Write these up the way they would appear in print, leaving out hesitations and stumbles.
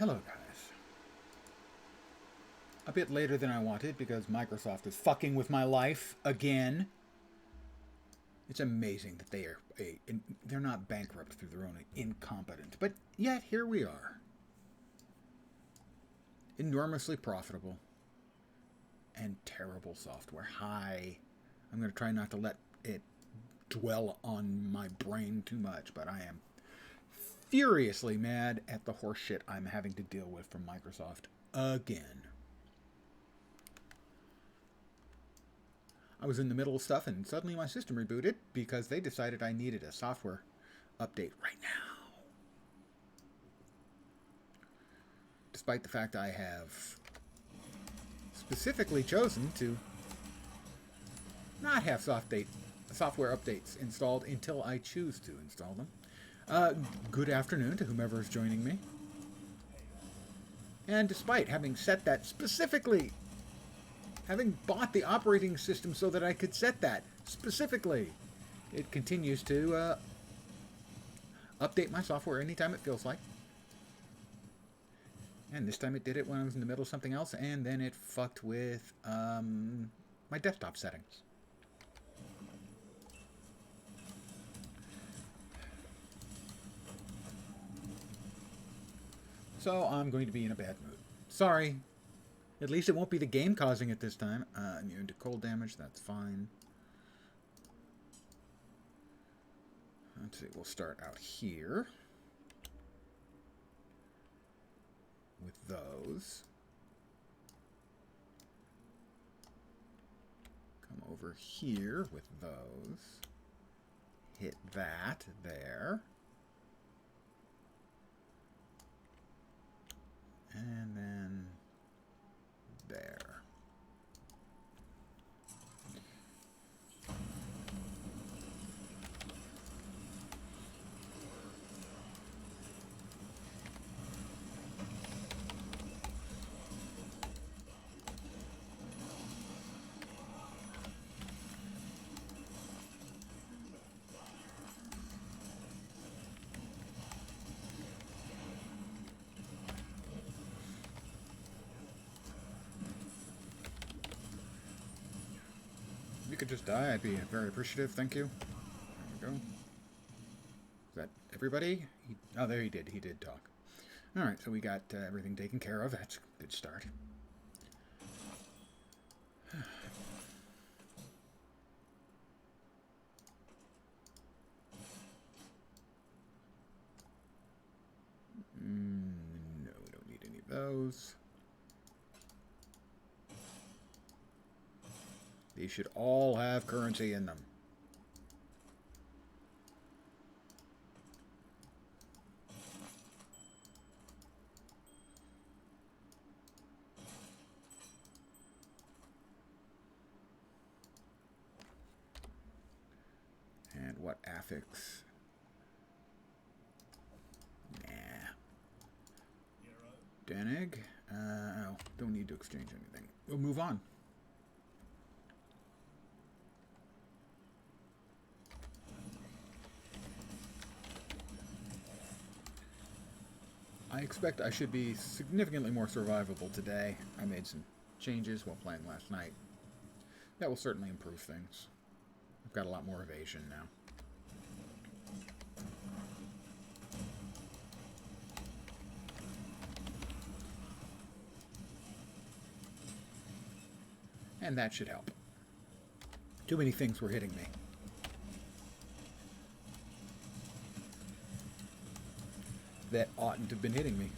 Hello, guys. A bit later than I wanted because Microsoft is fucking with my life again. It's amazing that they're not bankrupt through their own incompetence, but yet here we are. Enormously profitable and terrible software. Hi. I'm going to try not to let it dwell on my brain too much, but I am furiously mad at the horseshit I'm having to deal with from Microsoft again. I was in the middle of stuff and suddenly my system rebooted because they decided I needed a software update right now. Despite the fact I have specifically chosen to not have software updates installed until I choose to install them. Good afternoon to whomever is joining me. And despite having set that specifically, having bought the operating system so that I could set that specifically, it continues to update my software anytime it feels like. And this time it did it when I was in the middle of something else, and then it fucked with my desktop settings. So I'm going to be in a bad mood. Sorry. At least it won't be the game causing it this time. Immune to cold damage, that's fine. Let's see, we'll start out here with those. Come over here with those. Hit that there. And then there. If you could just die, I'd be very appreciative. Thank you. There we go. Is that everybody? Oh, there he did. He did talk. All right, so we got everything taken care of. That's a good start. No, we don't need any of those. These should all have currency in them. And what affix? Nah. Denig? Oh, don't need to exchange anything. We'll move on. I expect I should be significantly more survivable today. I made some changes while playing last night. That will certainly improve things. I've got a lot more evasion now. And that should help. Too many things were hitting me. That oughtn't to have been hitting me.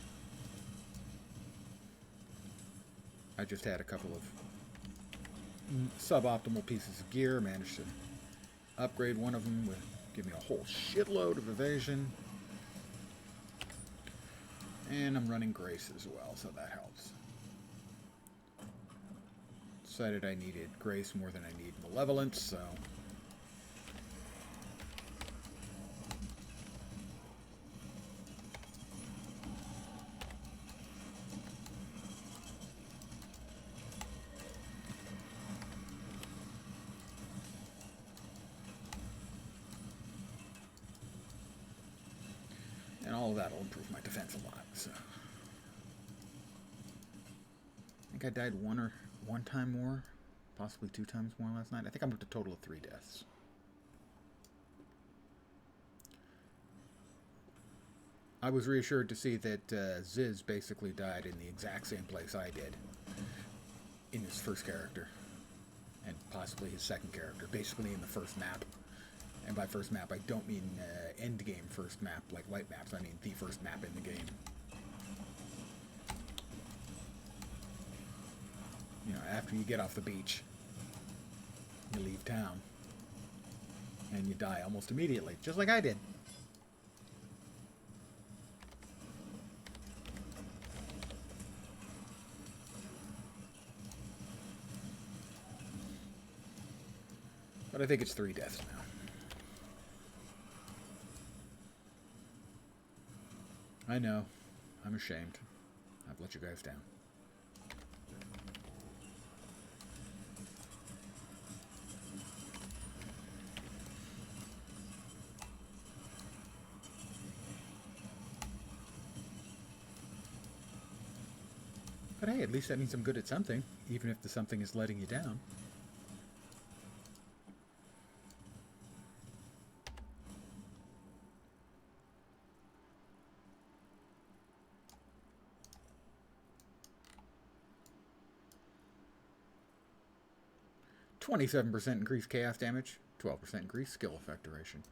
I just had a couple of suboptimal pieces of gear. Managed to upgrade one of them with give me a whole shitload of evasion. And I'm running grace as well, so that helps. Decided I needed grace more than I need malevolence, so and all of that will improve my defense a lot. So think I died one time more, possibly 2 times more last night. I think I'm up to a total of 3 deaths. I was reassured to see that Ziz basically died in the exact same place I did in his first character, and possibly his second character, basically in the first map. And by first map, I don't mean end game first map like light maps. I mean the first map in the game. You know, after you get off the beach, you leave town, and you die almost immediately, just like I did. But I think it's 3 deaths now. I know. I'm ashamed. I've let you guys down. But hey, at least that means I'm good at something, even if the something is letting you down. %27 increased chaos damage, 12% increased skill effect duration.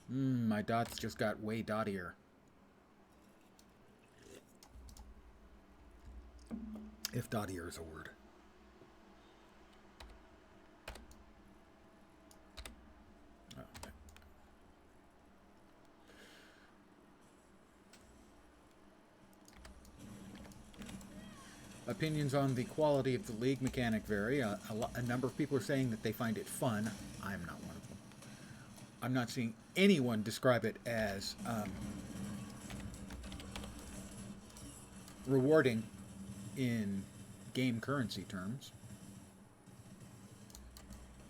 My dots just got way dottier. If dottier is a word. Oh, okay. Opinions on the quality of the League mechanic vary. A number of people are saying that they find it fun. I'm not one of them. I'm not seeing anyone describe it as rewarding in game currency terms.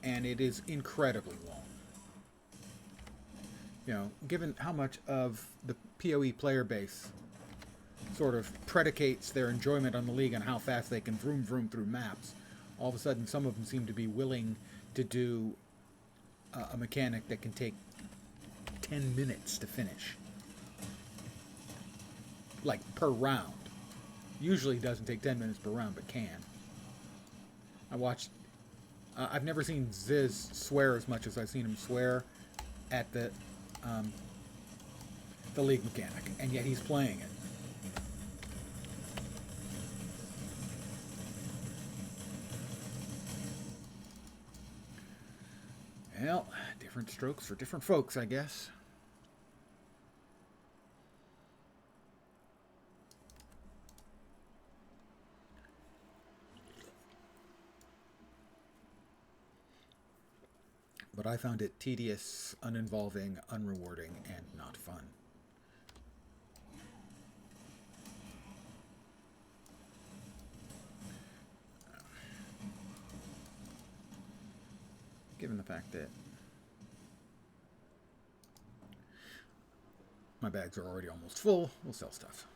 And it is incredibly long. You know, given how much of the PoE player base sort of predicates their enjoyment on the League on how fast they can vroom vroom through maps, all of a sudden some of them seem to be willing to do a mechanic that can take 10 minutes to finish. Like, per round. Usually doesn't take 10 minutes per round, but can. I watched... I've never seen Ziz swear as much as I've seen him swear at the League mechanic, and yet he's playing it. Well, different strokes for different folks, I guess. But I found it tedious, uninvolving, unrewarding, and not fun. Given the fact that my bags are already almost full, we'll sell stuff.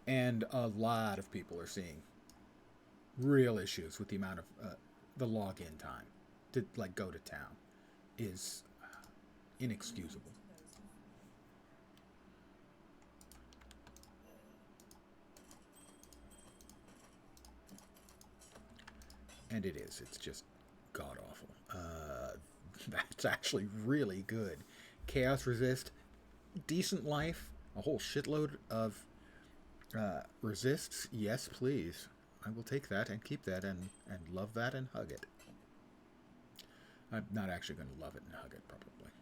And a lot of people are seeing real issues with the amount of the login time to like go to town is inexcusable. And it is. It's just god awful. That's actually really good. Chaos resist, decent life, a whole shitload of resists. Yes, please. I will take that and keep that and love that and hug it. I'm not actually going to love it and hug it, probably.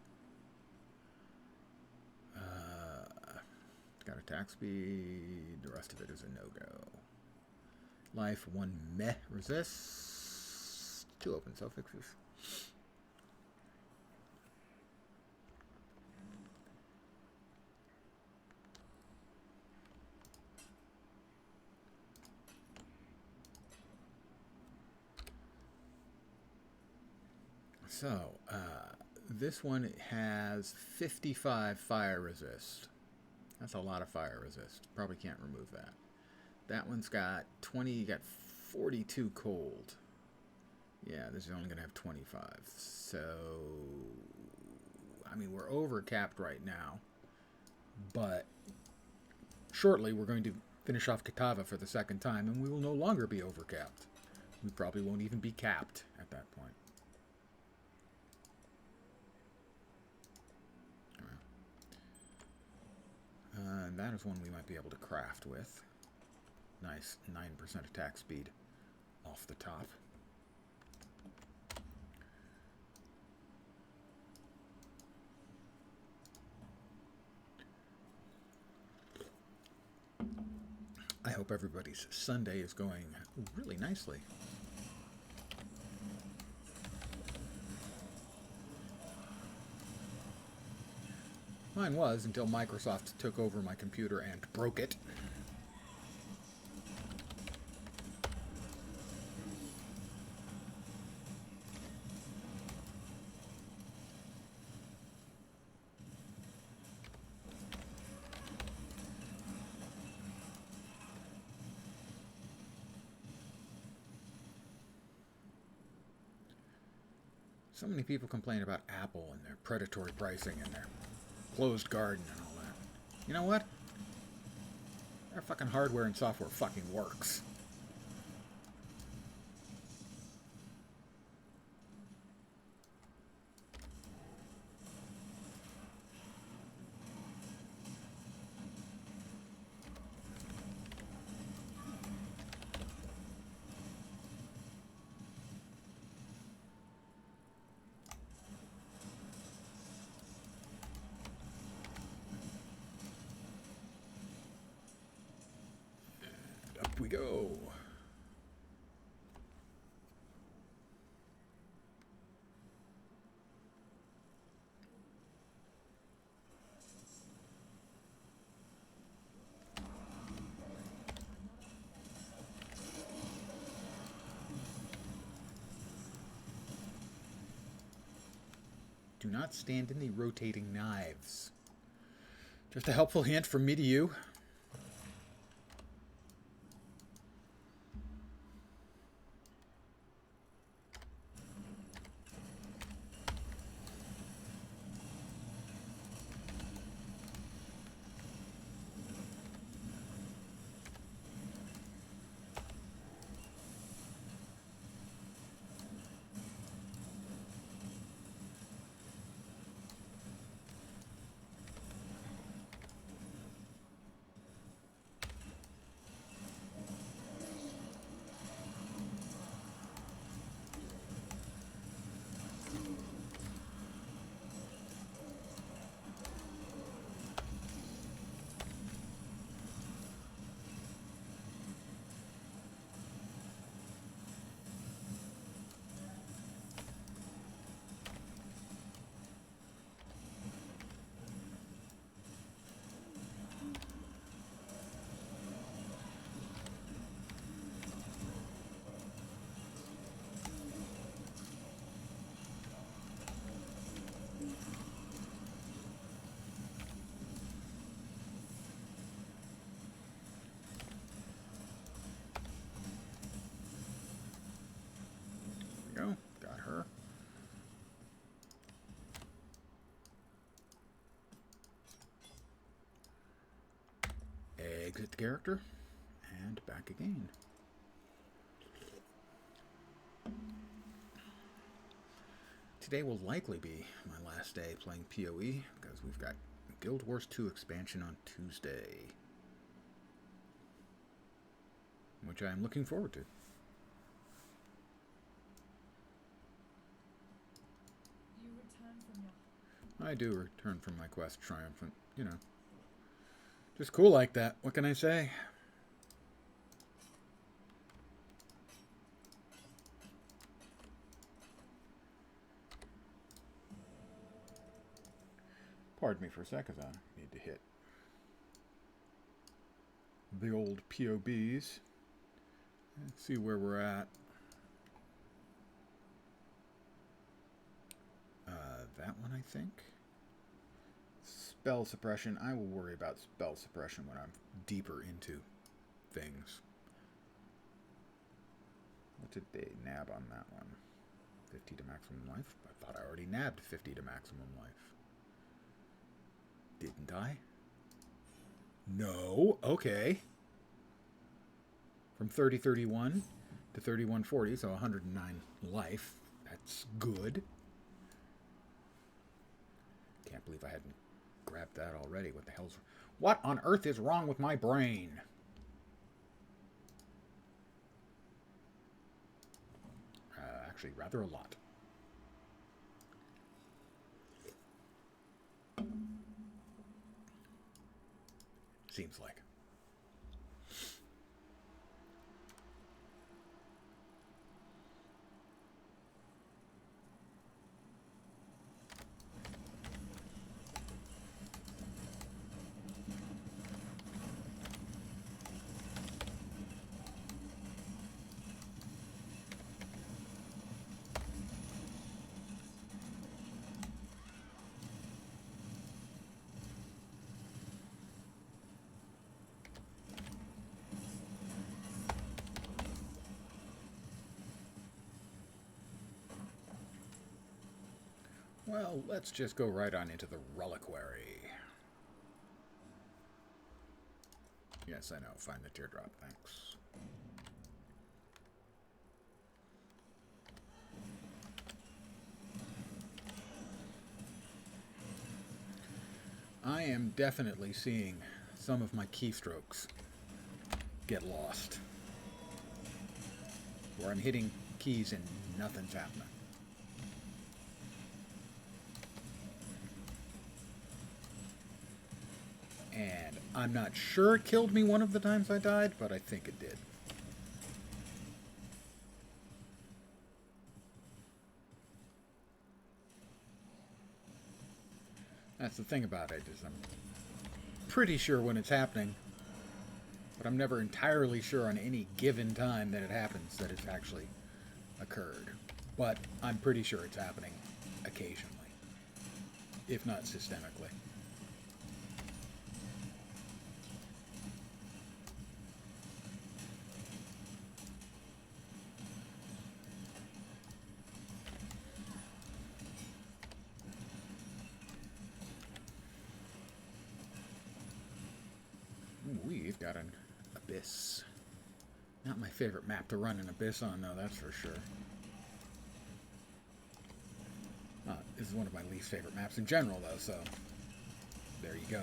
Got attack speed. The rest of it is a no-go. Life, 1 meh. Resist. 2 open suffixes. So, this one has 55 fire resist. That's a lot of fire resist. Probably can't remove that. That one's got 20, you got 42 cold. Yeah, this is only going to have 25. So, I mean, we're over-capped right now. But shortly, we're going to finish off Kitava for the second time, and we will no longer be over-capped. We probably won't even be capped at that point. And that is one we might be able to craft with. Nice 9% attack speed off the top. I hope everybody's Sunday is going really nicely. Mine was until Microsoft took over my computer and broke it. So many people complain about Apple and their predatory pricing and their closed garden and all that. You know what? Their fucking hardware and software fucking works. Up we go. Do not stand in the rotating knives. Just a helpful hint from me to you. Go. Got her. Exit the character and back again. Today will likely be my last day playing PoE because we've got Guild Wars 2 expansion on Tuesday, which I'm looking forward to. I do return from my quest triumphant, you know. Just cool like that. What can I say? Pardon me for a sec, as I need to hit the old POBs. Let's see where we're at. That one, I think. spell suppression. I will worry about spell suppression when I'm deeper into things. What did they nab on that one? 50 to maximum life? I thought I already nabbed 50 to maximum life. Didn't I? No. Okay. From 3031 to 3140, so 109 life. That's good. Can't believe I hadn't grabbed that already. What the hell's... What on earth is wrong with my brain? Actually, rather a lot. Seems like. Well, let's just go right on into the reliquary. Yes, I know. Find the teardrop. Thanks. I am definitely seeing some of my keystrokes get lost. Where I'm hitting keys and nothing's happening. And I'm not sure it killed me one of the times I died, but I think it did. That's the thing about it, is I'm pretty sure when it's happening, but I'm never entirely sure on any given time that it happens that it's actually occurred. But I'm pretty sure it's happening occasionally, if not systemically. We've got an abyss. Not my favorite map to run an abyss on, though, that's for sure. This is one of my least favorite maps in general, though, so there you go.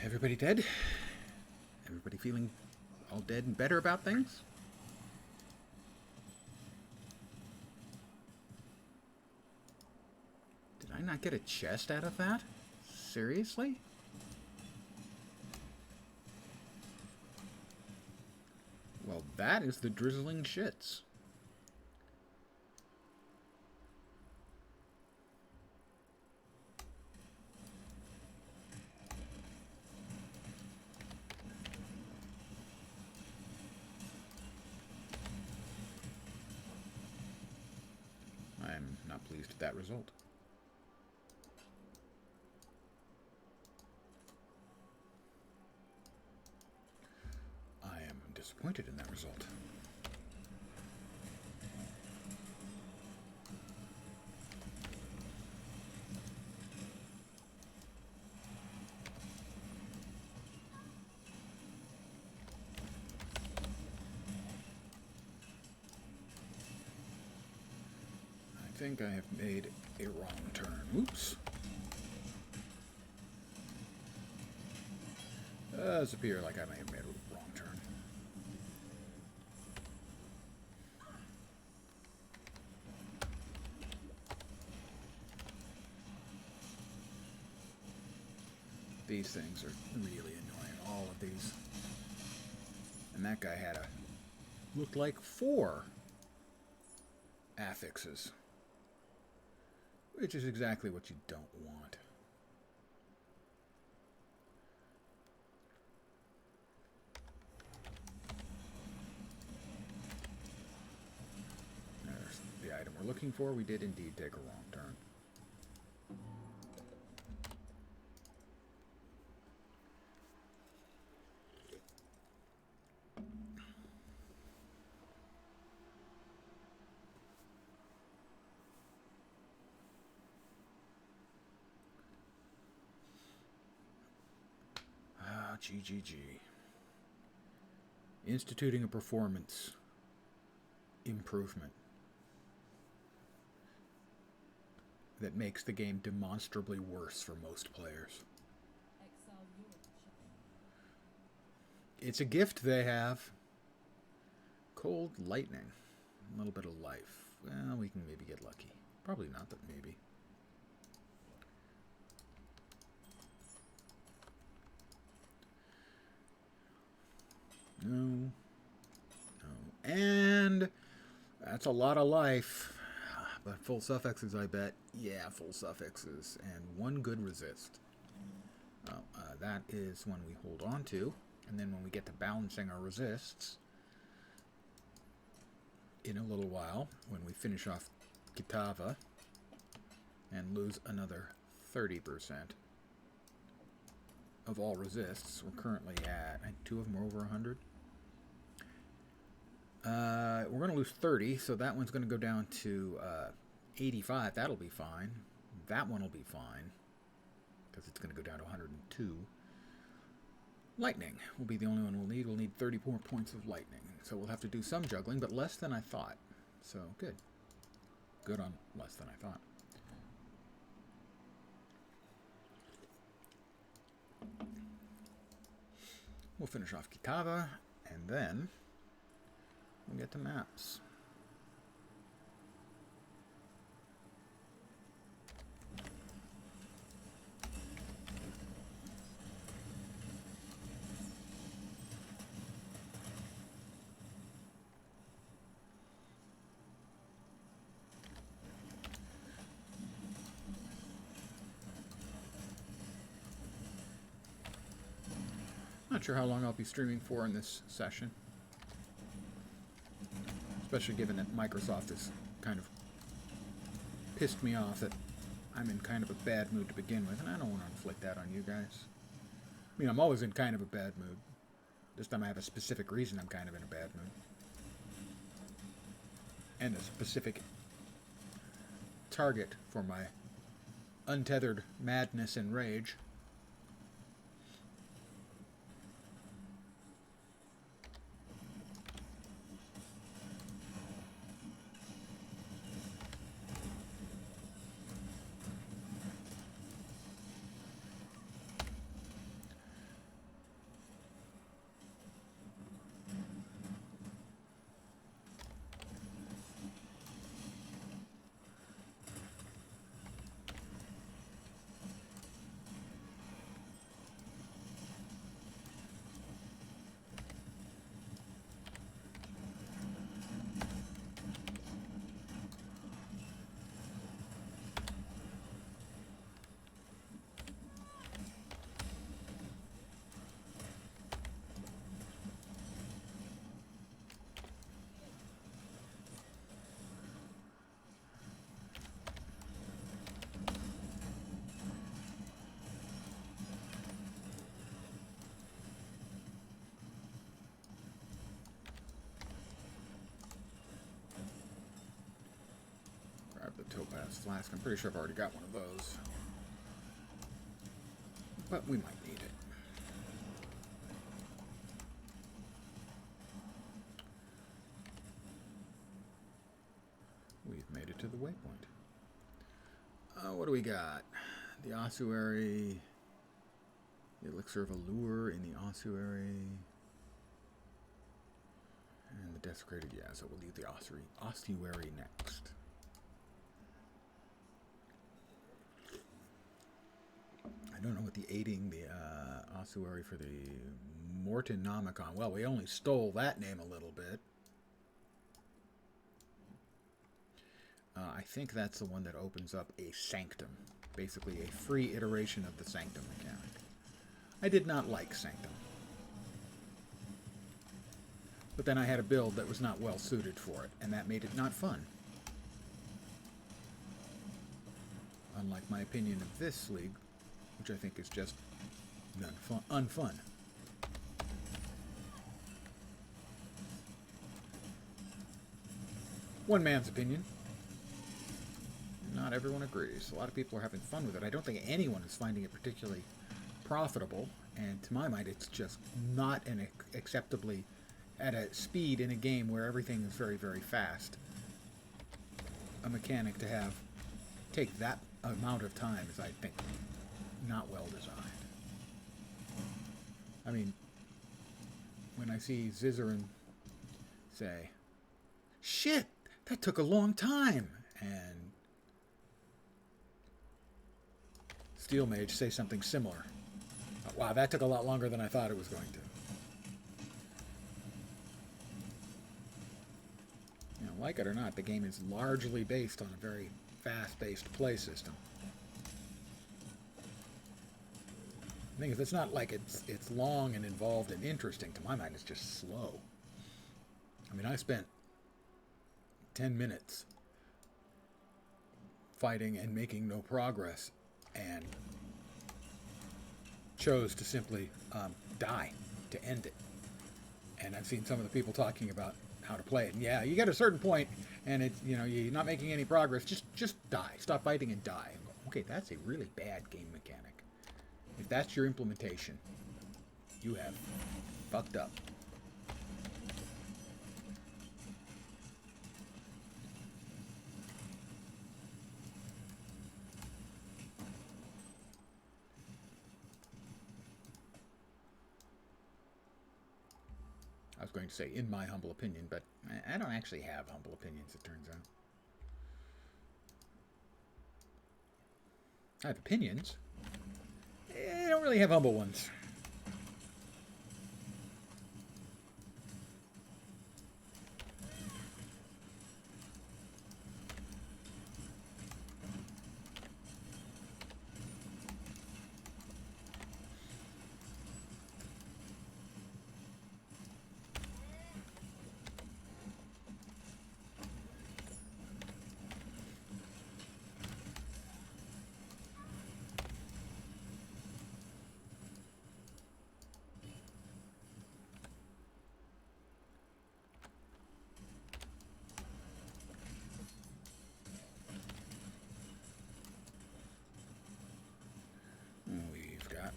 Everybody dead? Everybody feeling all dead and better about things? Did I not get a chest out of that? Seriously? Well, that is the drizzling shits. I'm not pleased with that result. disappointed in that result. I think I have made a wrong turn. Oops. Does appear like I may have made a wrong turn. These things are really annoying, all of these. And that guy had looked like 4 affixes. Which is exactly what you don't want. There's the item we're looking for. We did indeed take a wrong turn. GGG. Instituting a performance improvement that makes the game demonstrably worse for most players. It's a gift they have. Cold lightning. A little bit of life. Well, we can maybe get lucky. Probably not, but maybe. No. No. And that's a lot of life. But full suffixes, I bet. Yeah, full suffixes. And 1 good resist. That is one we hold on to. And then when we get to balancing our resists, in a little while, when we finish off Kitava and lose another 30% of all resists, we're currently at, I think 2 of them are over 100. We're going to lose 30, so that one's going to go down to 85. That'll be fine. That one will be fine, because it's going to go down to 102. Lightning will be the only one we'll need. We'll need 30 more points of lightning. So we'll have to do some juggling, but less than I thought. So good. Good on less than I thought. We'll finish off Kitava, and then we'll get to maps. Not sure how long I'll be streaming for in this session, especially given that Microsoft has kind of pissed me off that I'm in kind of a bad mood to begin with, and I don't want to inflict that on you guys. I mean, I'm always in kind of a bad mood. This time I have a specific reason I'm kind of in a bad mood. And a specific target for my untethered madness and rage. topaz flask. I'm pretty sure I've already got one of those. But we might need it. We've made it to the waypoint. What do we got? The ossuary. The elixir of allure in the ossuary. And the desecrated, yeah, so we'll leave the ossuary next. I don't know what the aiding the ossuary for the Mortonomicon. Well, we only stole that name a little bit. I think that's the one that opens up a sanctum. Basically a free iteration of the sanctum mechanic. I did not like sanctum. But then I had a build that was not well suited for it, and that made it not fun. Unlike my opinion of this league, which I think is just unfun. One man's opinion. Not everyone agrees. A lot of people are having fun with it. I don't think anyone is finding it particularly profitable, and to my mind it's just not an acceptably at a speed in a game where everything is very, very fast. A mechanic to have take that amount of time is, I think, not well designed. I mean, when I see Zizaran say, "Shit, that took a long time," and Steel Mage say something similar. "Wow, that took a lot longer than I thought it was going to." You know, like it or not, the game is largely based on a very fast-paced play system. The thing is, it's not like it's long and involved and interesting. To my mind, it's just slow. I mean, I spent 10 minutes fighting and making no progress, and chose to simply die to end it. And I've seen some of the people talking about how to play it. And yeah, you get a certain point, and it's, you know, you're not making any progress. Just die. Stop fighting and die. And go, okay, that's a really bad game mechanic. If that's your implementation, you have fucked up. I was going to say, in my humble opinion, but I don't actually have humble opinions, it turns out. I have opinions. I don't really have humble ones.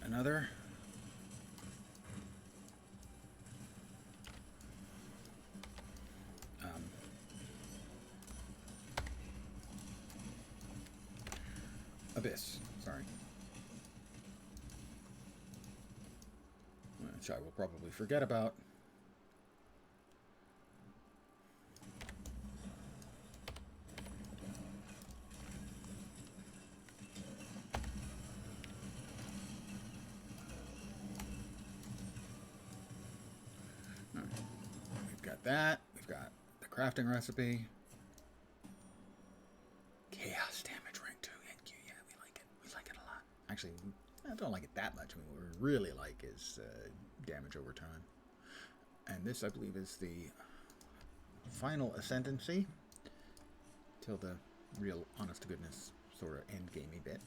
Another. Abyss, sorry. Which I will probably forget about. That. We've got the crafting recipe. Chaos damage rank 2. Yeah, we like it. We like it a lot. Actually, I don't like it that much. I mean, what we really like is damage over time. And this, I believe, is the final ascendancy till the real honest-to-goodness sort of end-gamey bit.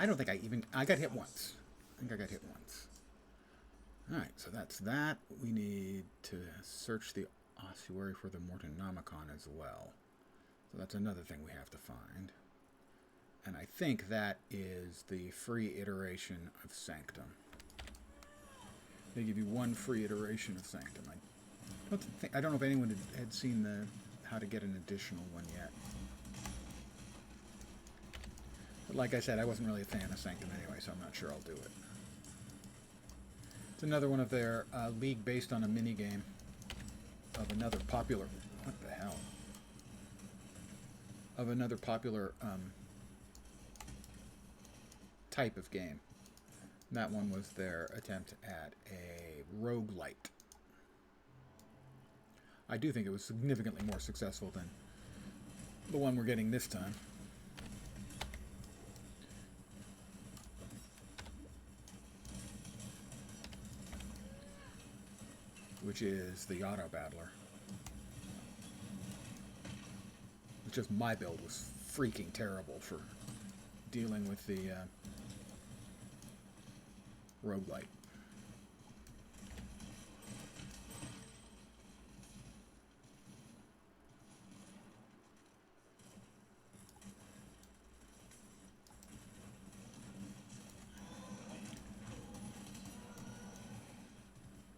I don't think I got hit once. I think I got hit once. Alright, so that's that. We need to search the ossuary for the Mortonomicon as well. So that's another thing we have to find. And I think that is the free iteration of Sanctum. They give you one free iteration of Sanctum. I don't know if anyone had seen how to get an additional one yet. But like I said, I wasn't really a fan of Sanctum anyway, so I'm not sure I'll do it. It's another one of their league based on a minigame of another popular... What the hell? Of another popular type of game. That one was their attempt at a roguelite. I do think it was significantly more successful than the one we're getting this time. Which is the Auto Battler. Which is my build was freaking terrible for dealing with the roguelite.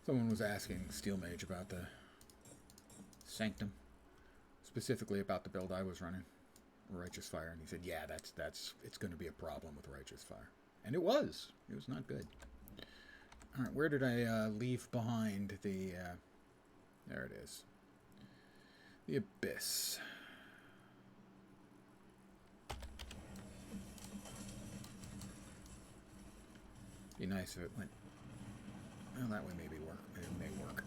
Someone was asking Steel Mage about the Sanctum, specifically about the build I was running, Righteous Fire, and he said, "Yeah, it's going to be a problem with Righteous Fire," and it was. It was not good. All right, where did I leave behind the? There it is. The Abyss. Be nice if it went. Well, that way maybe work. It may work.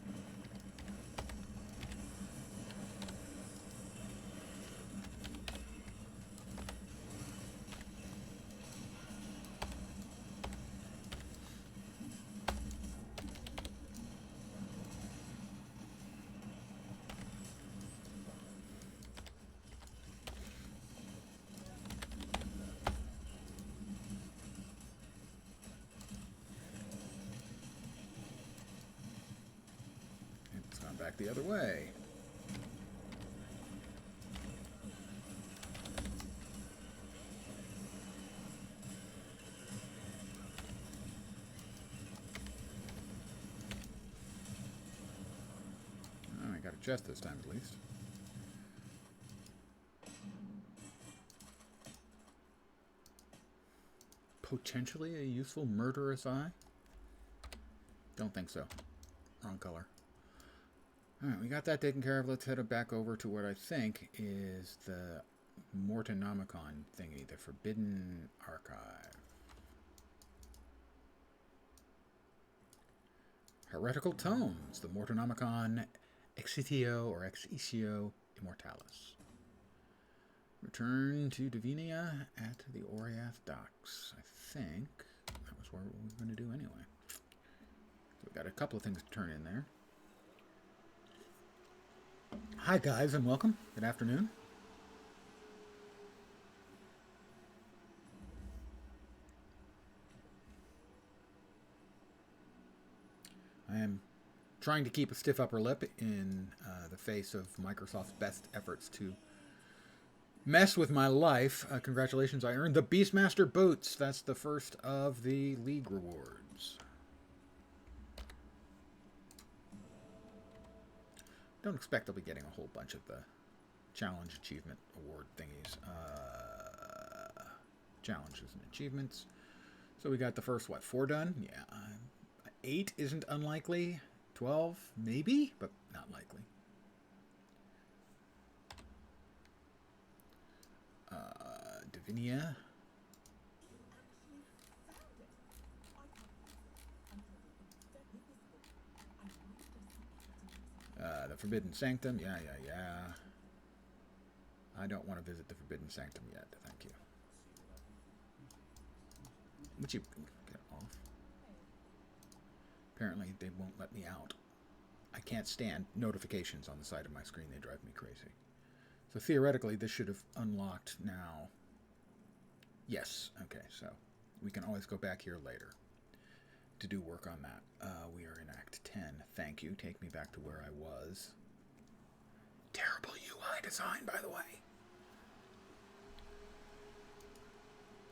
Back the other way. Oh, I got a chest this time at least. Potentially a useful murderous eye? Don't think so. Wrong color. Alright, we got that taken care of. Let's head back over to what I think is the Mortonomicon thingy, the Forbidden Archive. Heretical Tomes, the Mortonomicon Exitio or Exitio Immortalis. Return to Divinia at the Oriath Docks. I think that was what we were going to do anyway. So we've got a couple of things to turn in there. Hi guys and welcome. Good afternoon. I am trying to keep a stiff upper lip in the face of Microsoft's best efforts to mess with my life. Congratulations, I earned the Beastmaster boots. That's the first of the League rewards. Don't expect I'll be getting a whole bunch of the challenge achievement award thingies. Challenges and achievements. So we got the first, what, 4 done? Yeah. 8 isn't unlikely. 12, maybe, but not likely. Divinia. The Forbidden Sanctum. Yeah. I don't want to visit the Forbidden Sanctum yet. Thank you. Would you get off? Apparently they won't let me out. I can't stand notifications on the side of my screen. They drive me crazy. So theoretically this should have unlocked now. Yes. Okay, so we can always go back here later to do work on that. We are in Act 10. Thank you. Take me back to where I was. Terrible UI design, by the way.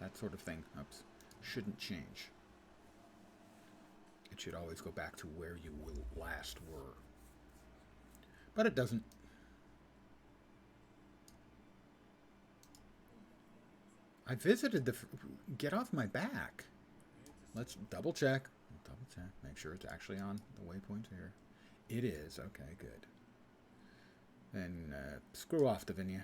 That sort of thing, oops, shouldn't change. It should always go back to where you last were. But it doesn't. I visited the... Get off my back. Let's double check. Double check. Make sure it's actually on the waypoint here. It is. Okay, good. Then screw off, Davinia.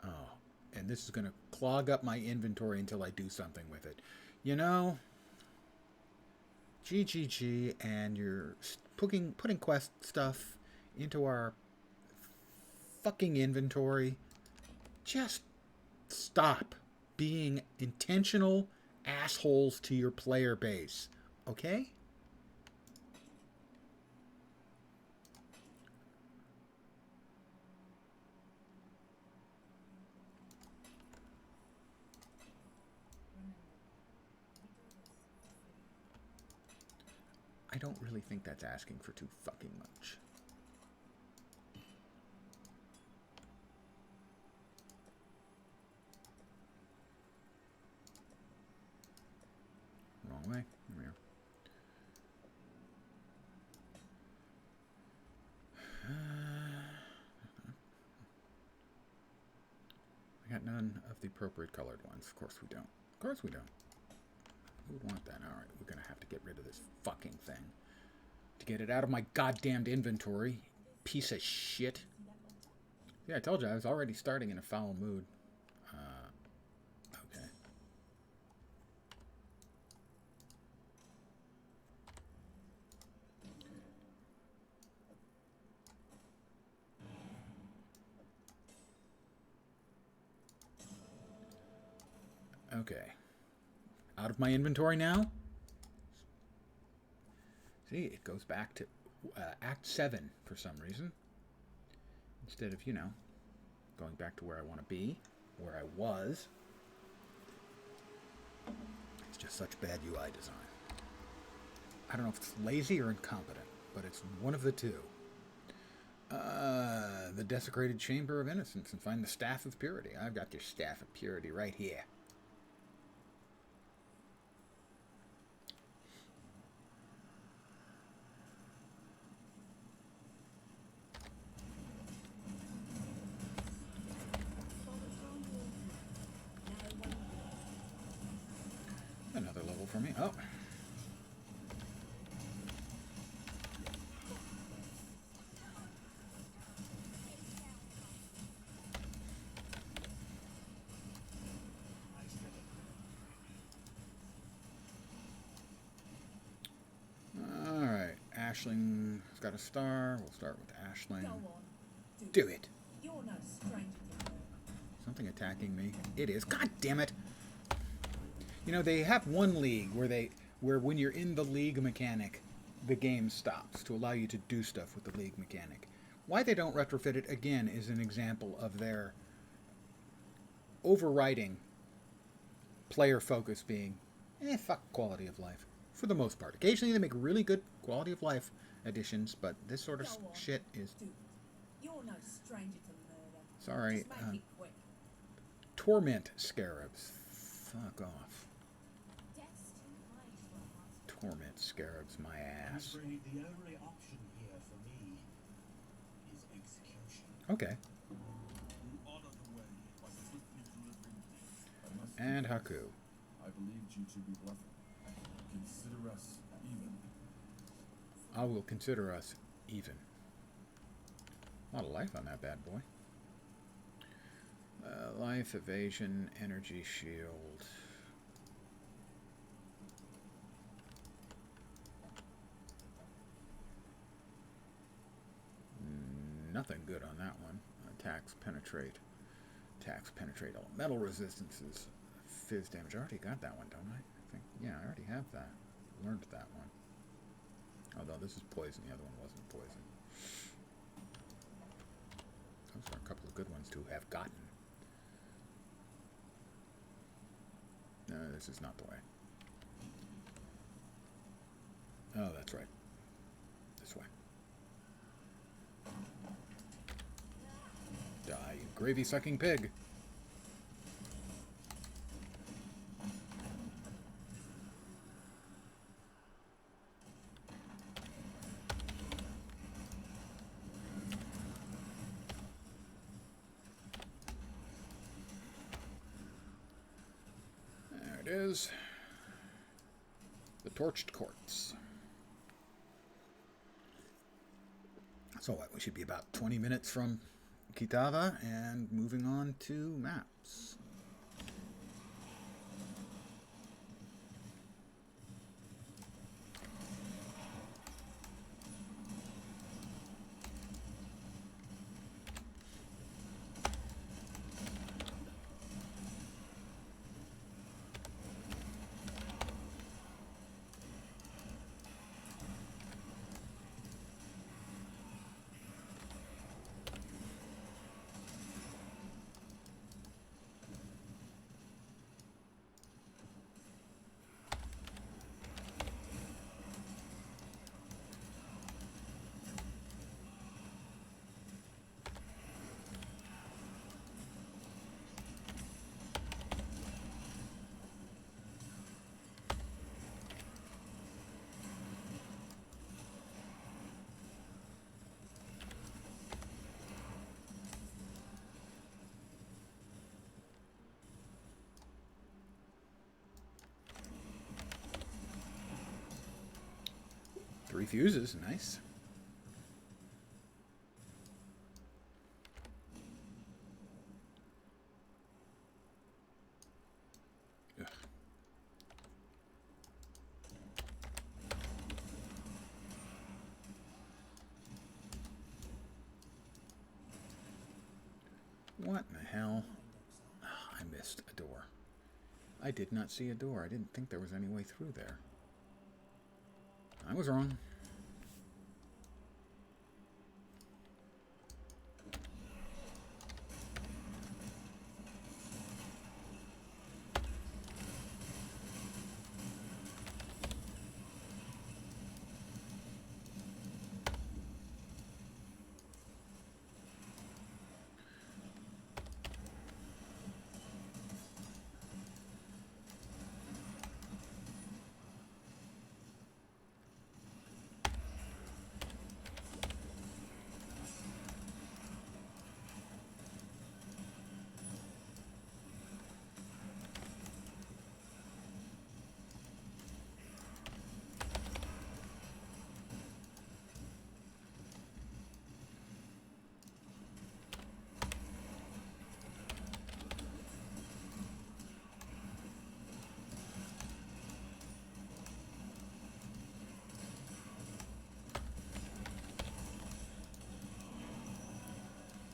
Oh, and this is going to clog up my inventory until I do something with it. You know, GGG, and you're putting quest stuff into our fucking inventory. Just stop being intentional assholes to your player base, okay? I don't really think that's asking for too fucking much. Wrong way. Come here. I got none of the appropriate colored ones. Of course we don't. Of course we don't. Who would want that? Alright, we're going to have to get rid of this fucking thing. To get it out of my goddamned inventory. Piece of shit. Yeah, I told you, I was already starting in a foul mood. Okay. Okay. Out of my inventory now. See, it goes back to Act 7 for some reason. Instead of, you know, going back to where I want to be, where I was. It's just such bad UI design. I don't know if it's lazy or incompetent, but it's one of the two. The Desecrated Chamber of Innocence, and find the Staff of Purity. I've got your Staff of Purity right here. Another level for me. Oh. Alright. Ashling's got a star. We'll start with Ashling. Do it. You're no stranger. Something attacking me. It is. God damn it. You know, they have one league where when you're in the league mechanic, the game stops to allow you to do stuff with the league mechanic. Why they don't retrofit it, again, is an example of their overriding player focus being, fuck quality of life. For the most part. Occasionally they make really good quality of life additions, but this sort of shit is... You're no stranger to murder. Sorry. Torment scarabs. Fuck off. Torment scarabs, my ass. The only option here for me is execution. Okay. And Haku. I believed you to be bluffing. Consider us even. I will consider us even. A lot of life on that bad boy. Life, evasion, energy shield. Nothing good on that one. Attacks penetrate. Attacks penetrate all metal resistances. Fizz damage. I already got that one, don't I? I think. Yeah, I already have that. Learned that one. Although this is poison. The other one wasn't poison. Those are a couple of good ones to have gotten. No, this is not the way. Oh, that's right. This way. Die, you gravy-sucking pig. There it is. The torched quartz. So what, we should be about 20 minutes from Kitava and moving on to maps. Three fuses, nice. Ugh. What in the hell? Oh, I missed a door. I did not see a door. I didn't think there was any way through there. I was wrong.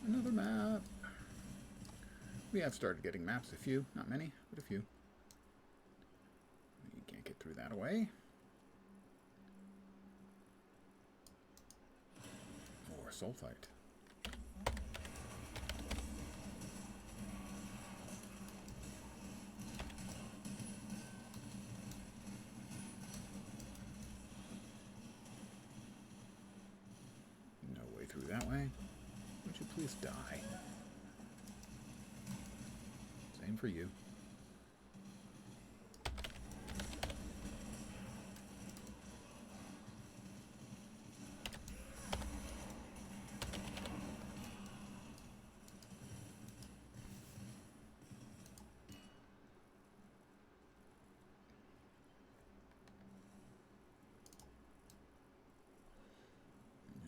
Another map. We have started getting maps, a few, not many, but a few. You can't get through that away. More sulfite. No way through that way. Would you please die? Same for you.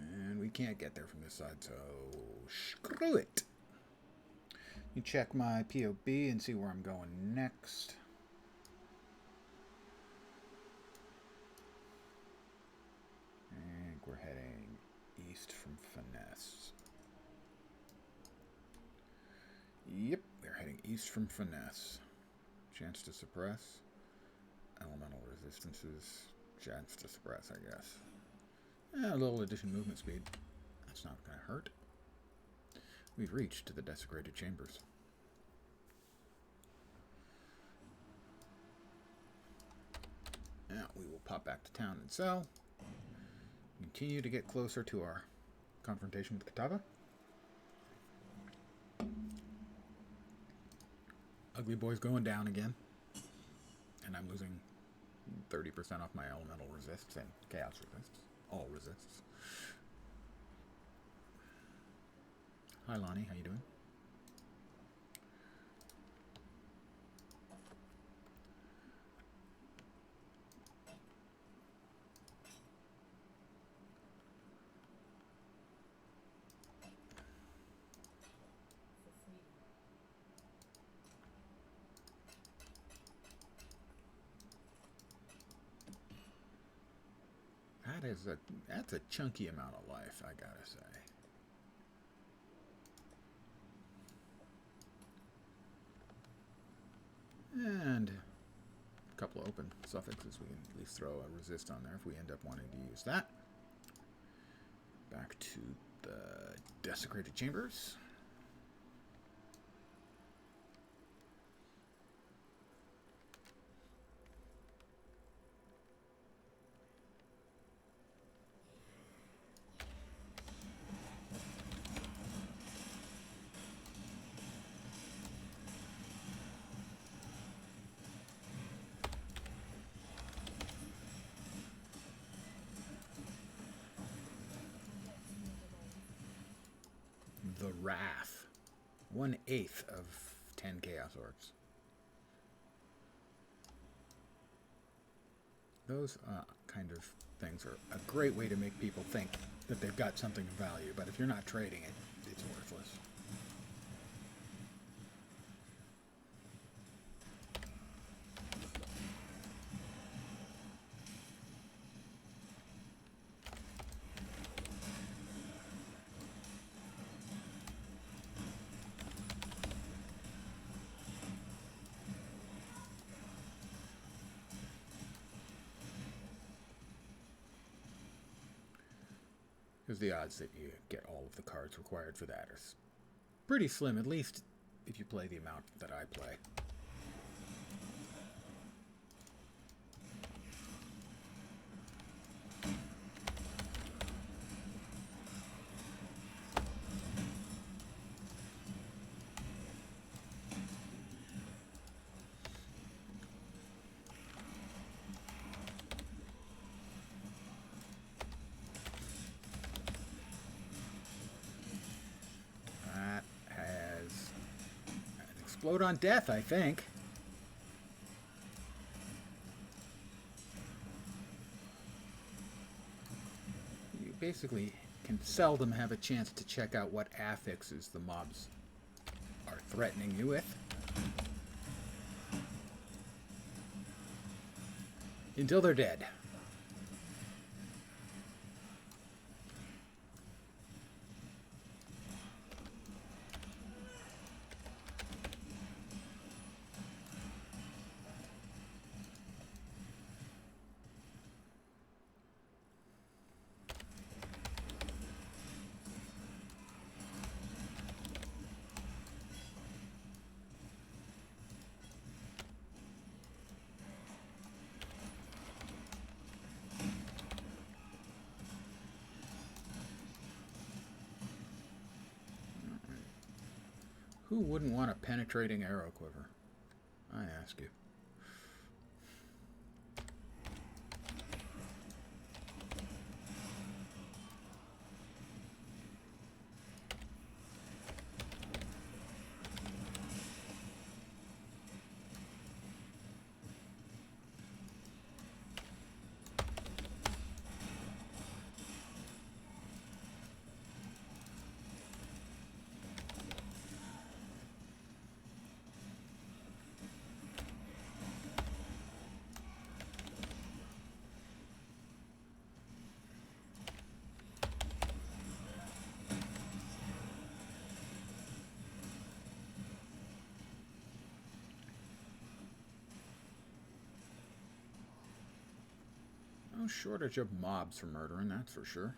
And we can't get there from this side, so screw it. You check my POB and see where I'm going next. And we're heading east from Finesse. Yep, we're heading east from Finesse. Chance to suppress. Elemental resistances. Chance to suppress, I guess. A little addition movement speed. That's not going to hurt. We've reached the desecrated chambers. Now we will pop back to town and sell. Continue to get closer to our confrontation with Kitava. Ugly Boy's going down again. And I'm losing 30% off my elemental resists and chaos resists. All resists. Hi Lonnie, how you doing? That's a chunky amount of life, I gotta say. And a couple of open suffixes. We can at least throw a resist on there if we end up wanting to use that. Back to the desecrated chambers. The Wrath. 1/8 of 10 Chaos Orbs. Those kind of things are a great way to make people think that they've got something of value, but if you're not trading it, it's worthless. Because the odds that you get all of the cards required for that are pretty slim, at least if you play the amount that I play. Explode on death, I think. You basically can seldom have a chance to check out what affixes the mobs are threatening you with. Until they're dead. Who wouldn't want a penetrating arrow quiver? I ask you. No shortage of mobs for murdering, that's for sure.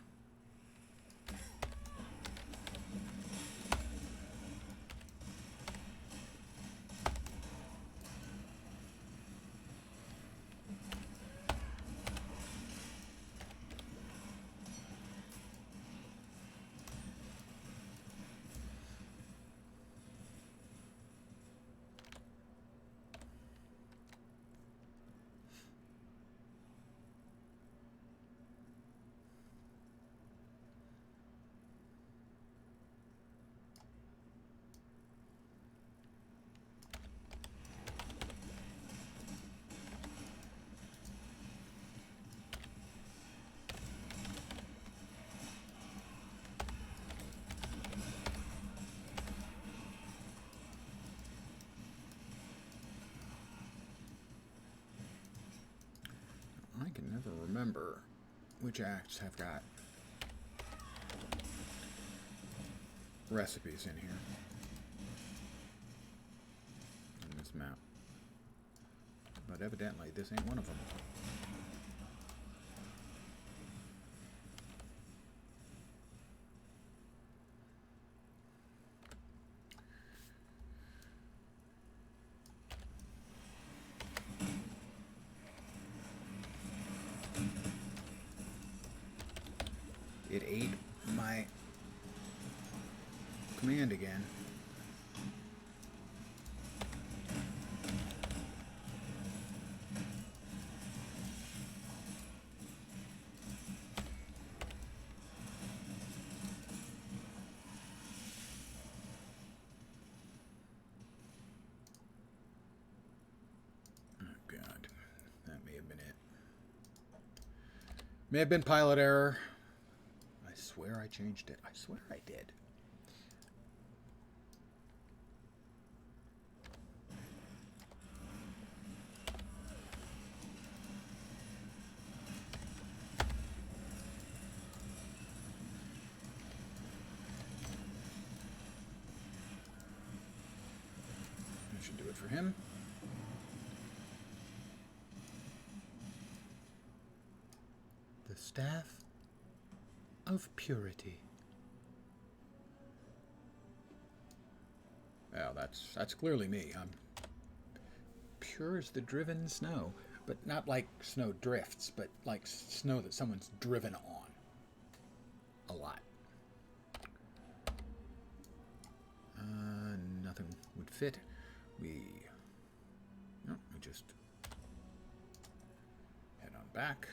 I can never remember which acts have got recipes in here in this map. But evidently this ain't one of them. It ate my command again. Oh God, that may have been it. May have been pilot error. I swear I changed it. I swear I did. I should do it for him. The Staff of Purity. Well, that's clearly me. I'm pure as the driven snow, but not like snow drifts, but like snow that someone's driven on a lot. Nothing would fit. We just head on back.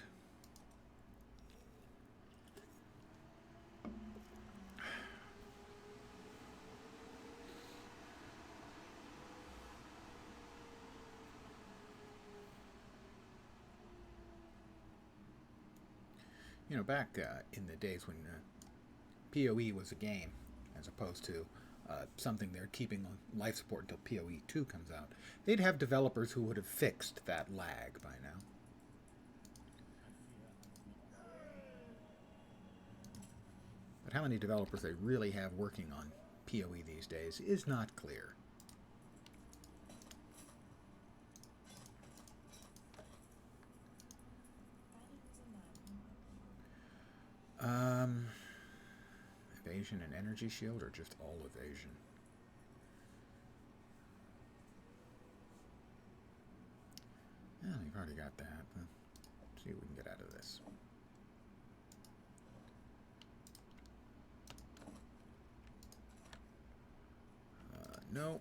You know, back in the days when PoE was a game, as opposed to something they're keeping on life support until PoE 2 comes out, they'd have developers who would have fixed that lag by now. But how many developers they really have working on PoE these days is not clear. Evasion and energy shield, or just all evasion? Yeah, we've already got that. Let's see what we can get out of this. No.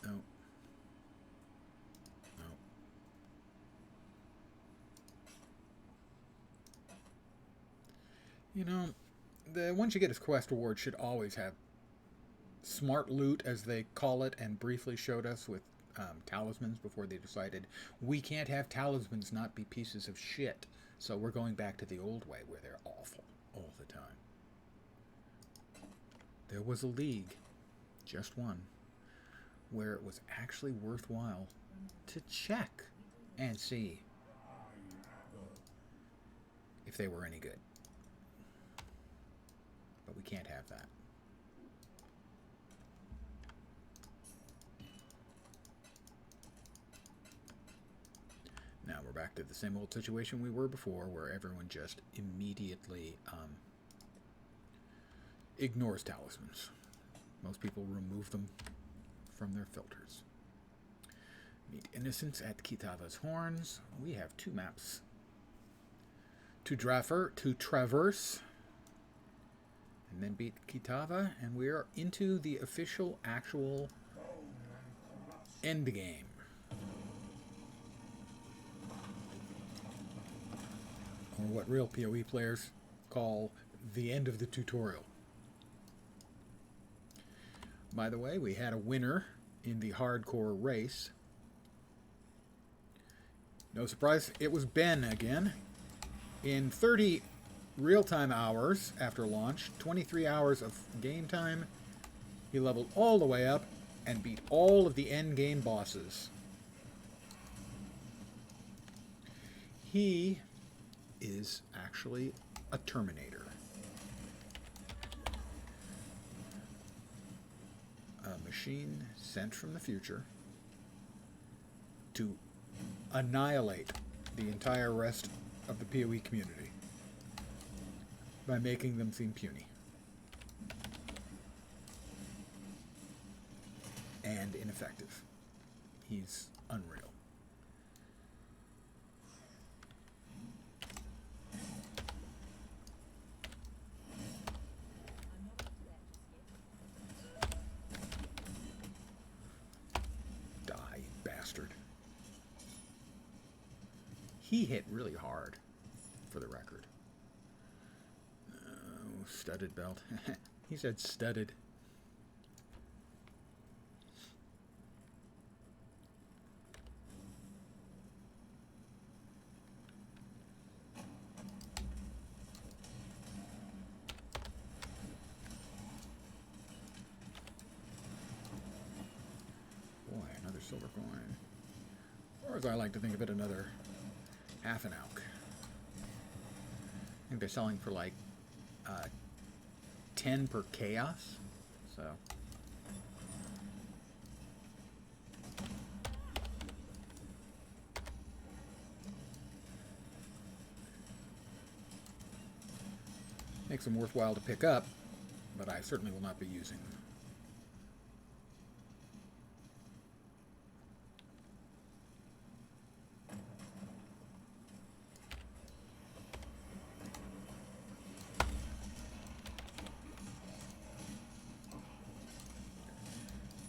No. No. You know, the ones you get as quest rewards should always have smart loot, as they call it, and briefly showed us with talismans before they decided we can't have talismans not be pieces of shit. So we're going back to the old way where they're awful all the time. There was a league, just one, where it was actually worthwhile to check and see if they were any good. But we can't have that. Now we're back to the same old situation we were before, where everyone just immediately ignores talismans. Most people remove them from their filters. Meet Innocence at Kitava's Horns. We have 2 maps to traverse, and then beat Kitava, and we are into the official, actual end game. Or what real PoE players call the end of the tutorial. By the way, we had a winner in the hardcore race. No surprise, it was Ben again. In 30 real-time hours after launch, 23 hours of game time, he leveled all the way up and beat all of the end game bosses. he is actually a Terminator. A machine sent from the future to annihilate the entire rest of the PoE community by making them seem puny and ineffective. He's unreal. Die, bastard. He hit really hard, for the record. Oh, studded belt. He said studded. Boy, another silver coin. Or as I like to think of it, another half an elk. I think they're selling for like 10 per chaos. So makes them worthwhile to pick up, but I certainly will not be using them.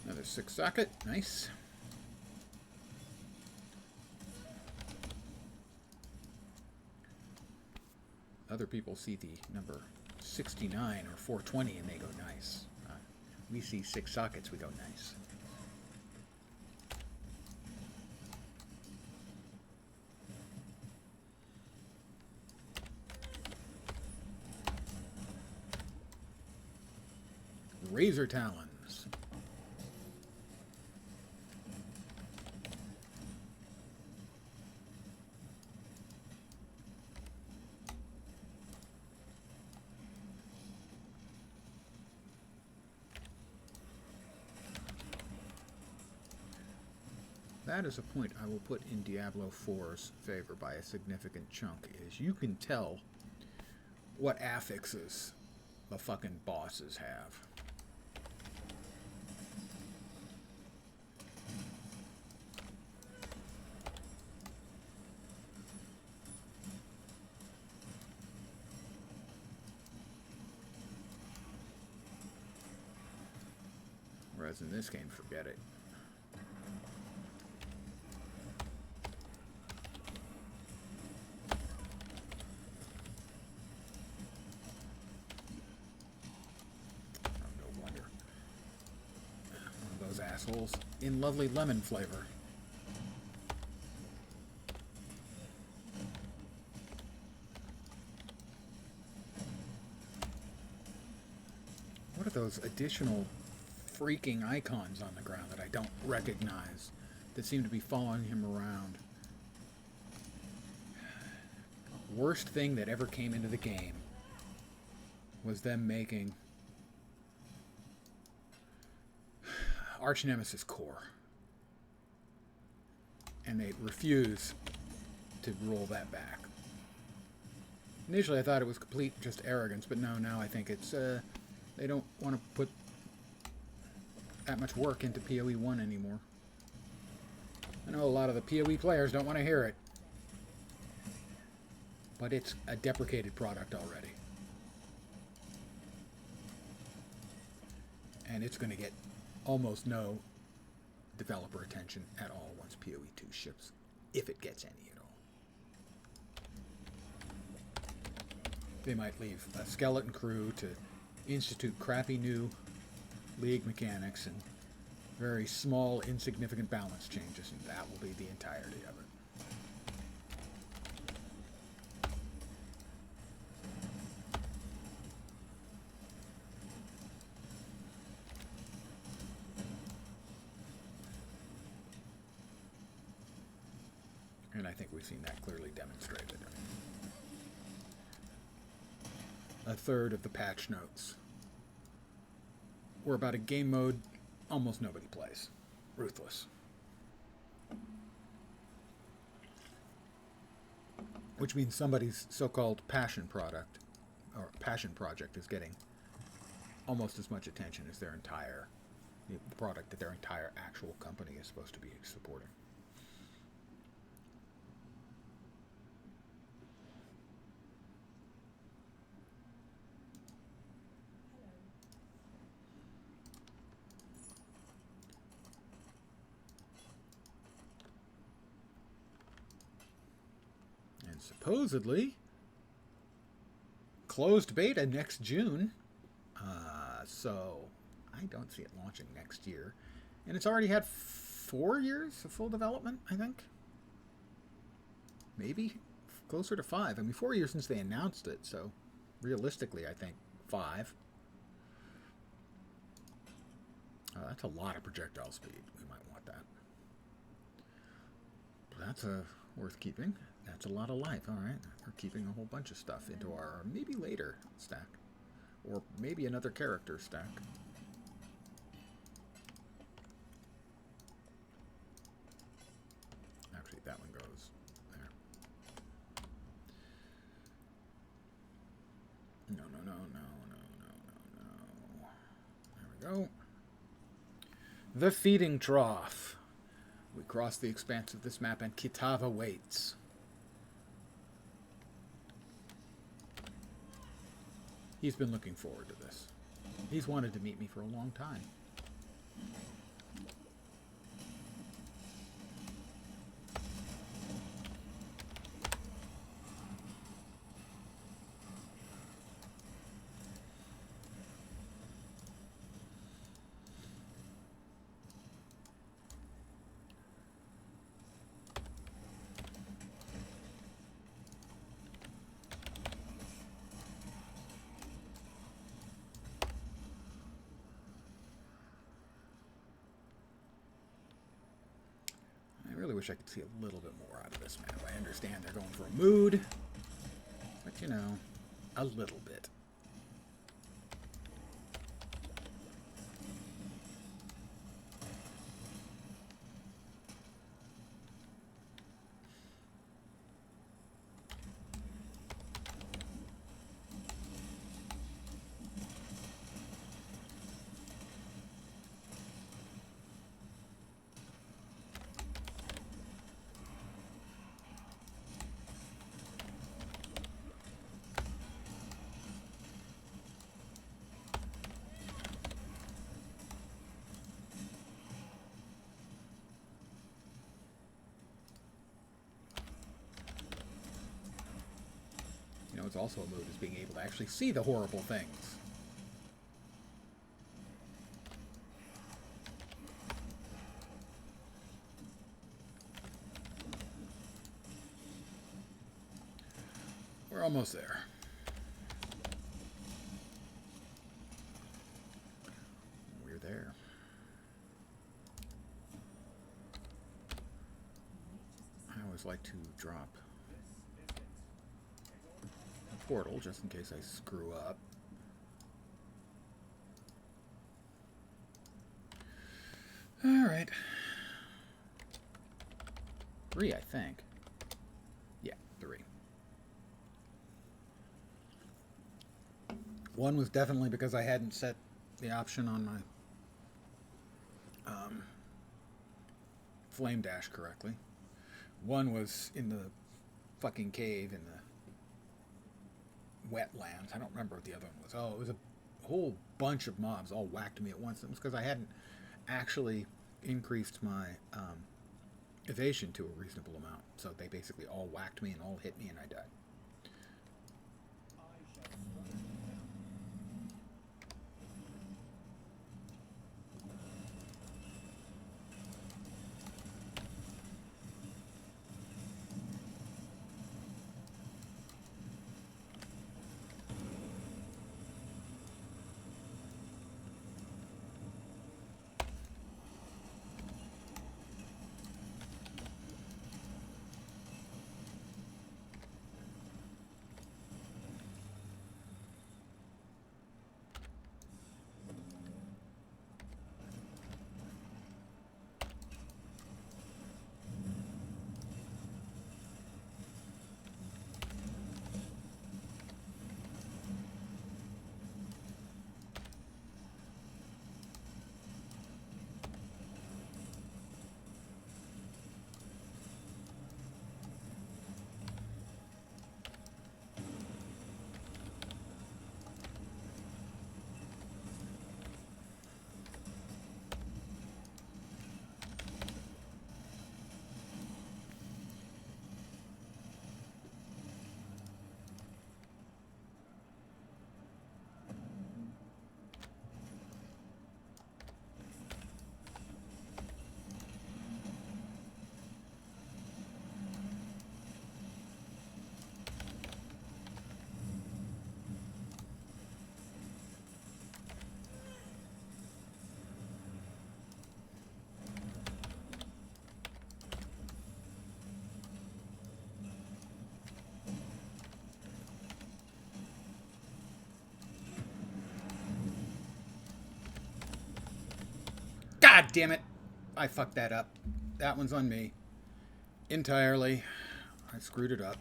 Another 6 socket, nice. Other people see the number 69 or 420 and they go nice. We see 6 sockets, we go nice. Razor talons. That is a point I will put in Diablo 4's favor by a significant chunk, is you can tell what affixes the fucking bosses have. Whereas in this game, forget it. Assholes in lovely lemon flavor. What are those additional freaking icons on the ground that I don't recognize that seem to be following him around? Worst thing that ever came into the game was them making Arch Nemesis core, and they refuse to roll that back. Initially I thought it was complete just arrogance, but no, now I think it's they don't want to put that much work into PoE 1 anymore. I know a lot of the PoE players don't want to hear it, but it's a deprecated product already, and it's going to get almost no developer attention at all once PoE 2 ships, if it gets any at all. They might leave a skeleton crew to institute crappy new League mechanics and very small, insignificant balance changes, and that will be the entirety of it. And I think we've seen that clearly demonstrated. A third of the patch notes were about a game mode almost nobody plays. Ruthless. Which means somebody's so-called passion product or passion project is getting almost as much attention as their entire the product that their entire actual company is supposed to be supporting. And supposedly closed beta next June. So I don't see it launching next year. And it's already had 4 years of full development, I think. Maybe closer to 5. I mean, 4 years since they announced it, so realistically, I think 5. That's a lot of projectile speed. We might want that. That's worth keeping. That's a lot of life. All right, we're keeping a whole bunch of stuff into our maybe later stack. Or maybe another character stack. Actually, that one goes there. No. There we go. The feeding trough. We cross the expanse of this map and Kitava waits. He's been looking forward to this. He's wanted to meet me for a long time. I wish I could see a little bit more out of this map. I understand they're going for a mood, but you know, a little bit. It's also a mood is being able to actually see the horrible things. We're almost there. We're there. I always like to drop portal just in case I screw up. All right. 3, I think. Yeah, 3. 1 was definitely because I hadn't set the option on my flame dash correctly. 1 was in the fucking cave in the wetlands. I don't remember what the other one was. Oh, it was a whole bunch of mobs all whacked me at once. It was because I hadn't actually increased my evasion to a reasonable amount. So they basically all whacked me and all hit me and I died. damn it. I fucked that up. That one's on me. Entirely. I screwed it up.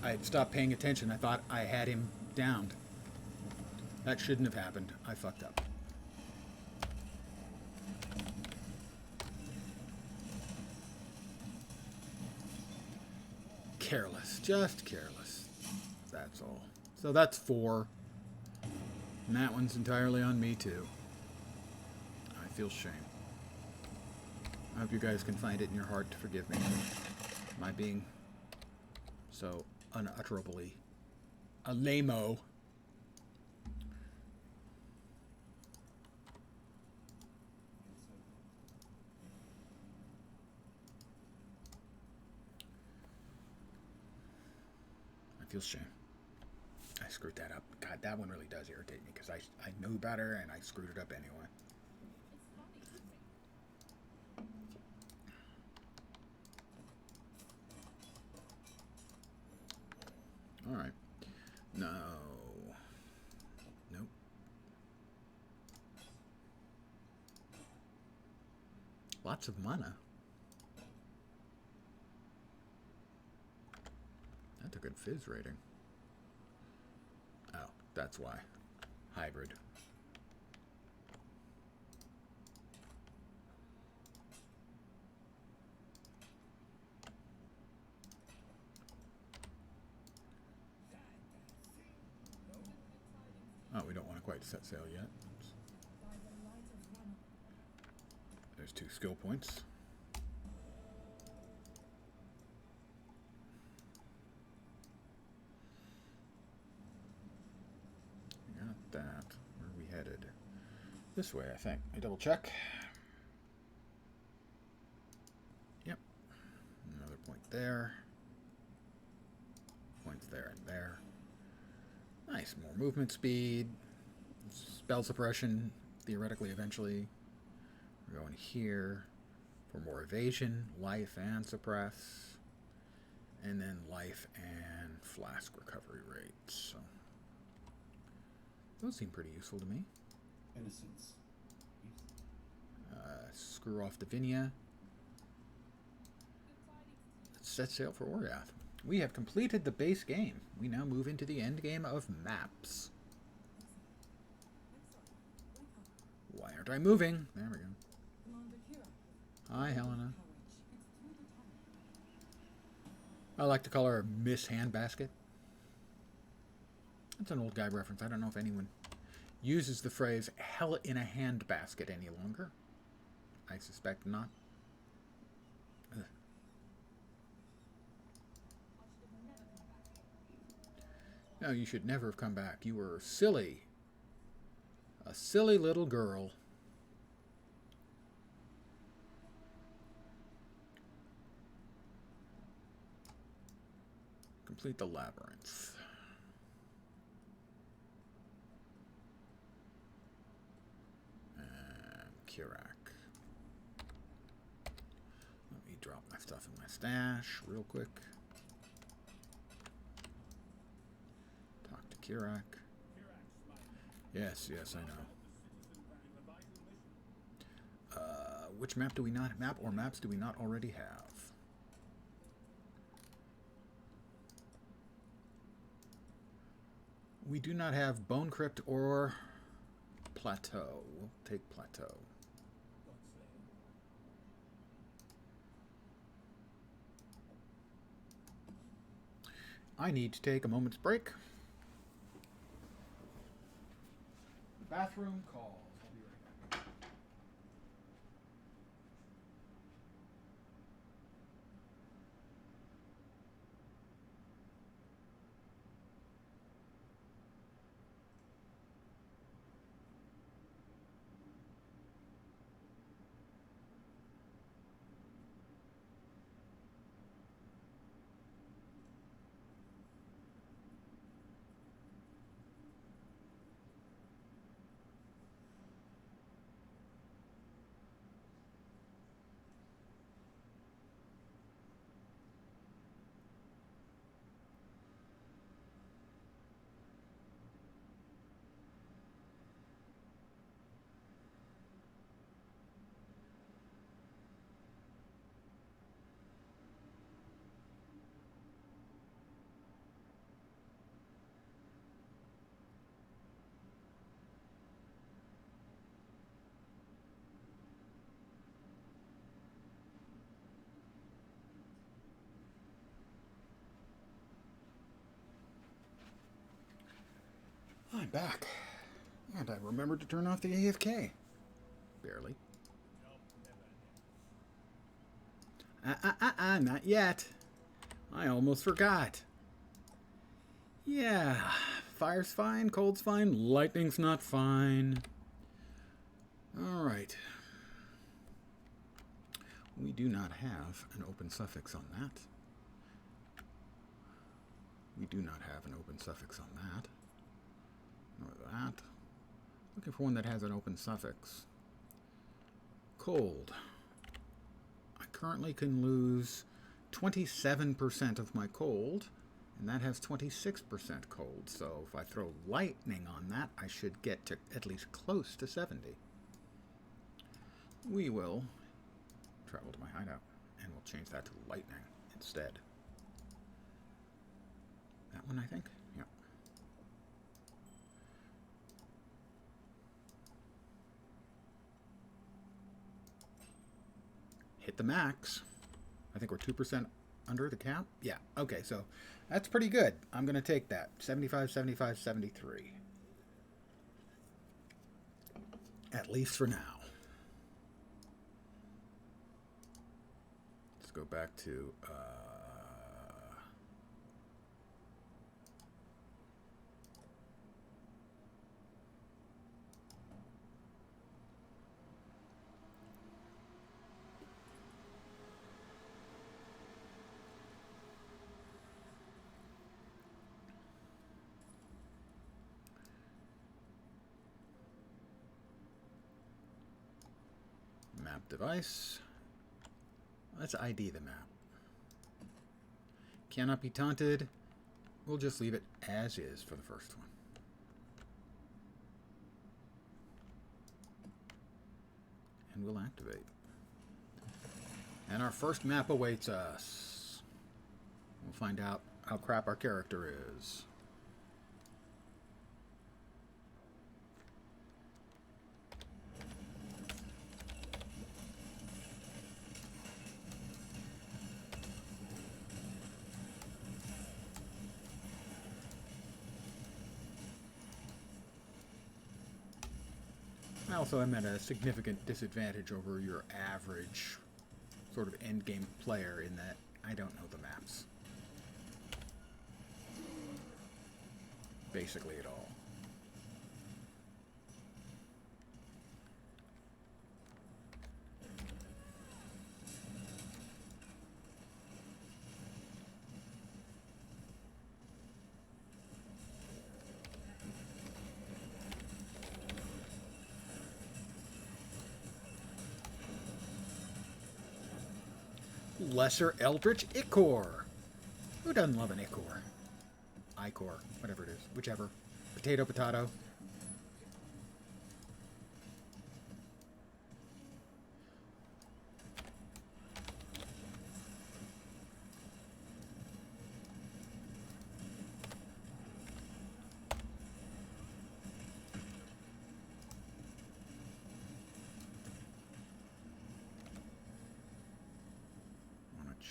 I had stopped paying attention. I thought I had him downed. That shouldn't have happened. I fucked up. Careless. Just careless. That's all. So that's 4. And that one's entirely on me, too. I feel shame. I hope you guys can find it in your heart to forgive me for my being so unutterably a lame-o. I feel shame. I screwed that up. God, that one really does irritate me because I knew better and I screwed it up anyway. All right. No. Nope. Lots of mana. That's a good fizz rating. Oh, that's why. Hybrid. Oh, we don't want to quite set sail yet. There's 2 skill points. Got that. Where are we headed? This way, I think. I double check. Yep. Another point there. Points there and there. Nice. More movement speed. Spell suppression, theoretically, eventually. We're going here for more evasion, life and suppress. And then life and flask recovery rates. So those seem pretty useful to me. Innocence. Screw off Divinia. Let's set sail for Oriath. We have completed the base game. We now move into the end game of maps. Why aren't I moving? There we go. Hi, Helena. I like to call her Miss Handbasket. That's an old guy reference. I don't know if anyone uses the phrase hell in a handbasket any longer. I suspect not. Ugh. No, you should never have come back. You were silly. A silly little girl. Complete the labyrinth. And Kirak. Let me drop my stuff in my stash real quick. Talk to Kirak. Yes, yes, I know. Which map do we not maps do we not already have? We do not have Bone Crypt or Plateau. We'll take Plateau. I need to take a moment's break. Bathroom calls. I'll be right back. I'm back. And I remembered to turn off the AFK. Barely. Not yet. I almost forgot. Yeah, fire's fine, cold's fine, lightning's not fine. Alright. We do not have an open suffix on that. We do not have an open suffix on that. Nor that. Looking for one that has an open suffix. Cold. I currently can lose 27% of my cold, and that has 26% cold. So if I throw lightning on that, I should get to at least close to 70. We will travel to my hideout, and we'll change that to lightning instead. That one, I think? Yeah. Hit the max. I think we're 2% under the cap. Yeah, okay, so that's pretty good. I'm going to take that. 75, 75, 73. At least for now. Let's go back to... map device. Let's ID the map. Cannot be taunted. We'll just leave it as is for the first one. And we'll activate. And our first map awaits us. We'll find out how crap our character is. I also am at a significant disadvantage over your average sort of endgame player in that I don't know the maps. Basically at all. Lesser Eldritch Ichor. Who doesn't love an Ichor? Ichor, whatever it is, whichever. Potato, potato.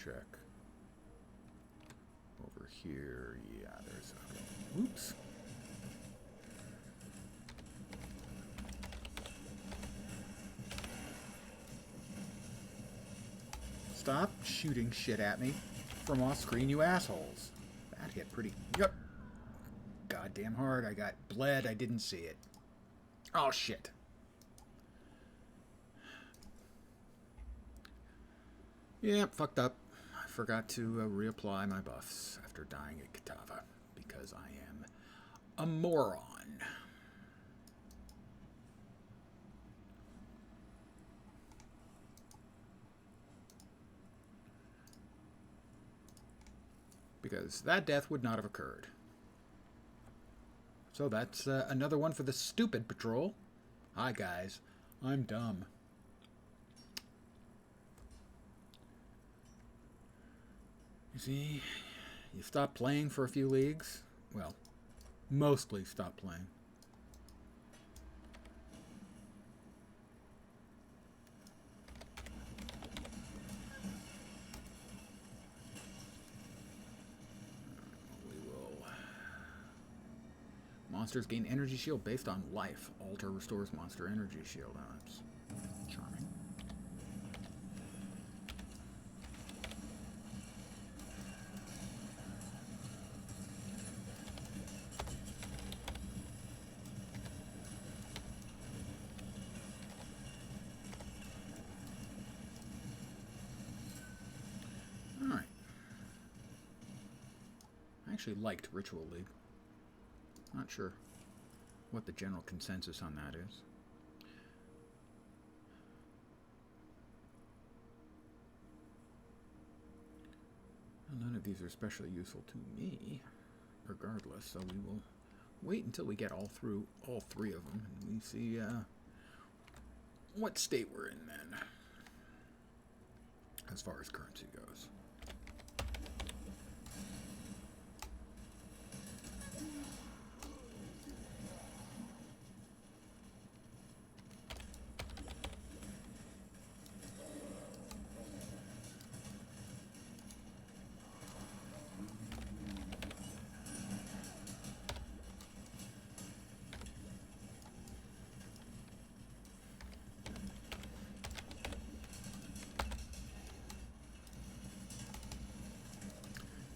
Check over here. Yeah, there's a... Oops. Stop shooting shit at me from off screen, you assholes. That hit pretty... Yep. Goddamn hard. I got bled. I didn't see it. Oh, shit. Yep, fucked up. Forgot to reapply my buffs after dying at Kitava because I am a moron. Because that death would not have occurred. So that's another one for the stupid patrol. Hi guys, I'm dumb. You see, you stop playing for a few leagues. Well, mostly stop playing. monsters gain energy shield based on life. Alter restores monster energy shield. Oh, that's charming. Alright. I actually liked Ritual League. Not sure what the general consensus on that is. Well, none of these are especially useful to me, regardless, so we will wait until we get all through all three of them, and we see what state we're in then, as far as currency goes.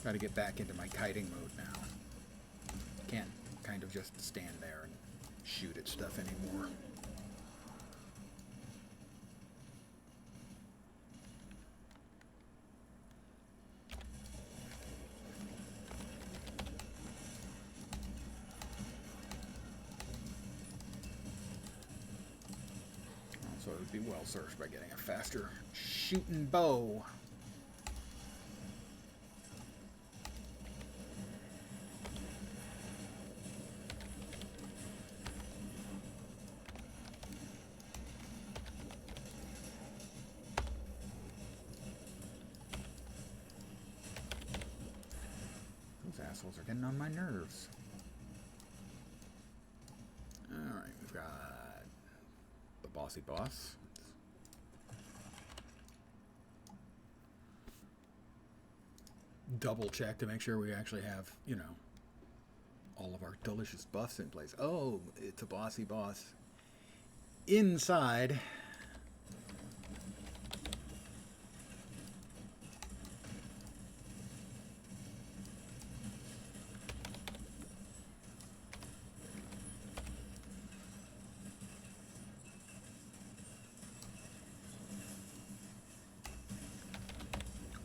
Got to get back into my kiting mode now. Can't kind of just stand there and shoot at stuff anymore. Also, it would be well served by getting a faster shooting bow. Assholes are getting on my nerves. Alright, we've got the bossy boss. Double check to make sure we actually have, you know, all of our delicious buffs in place. Oh, it's a bossy boss. Inside.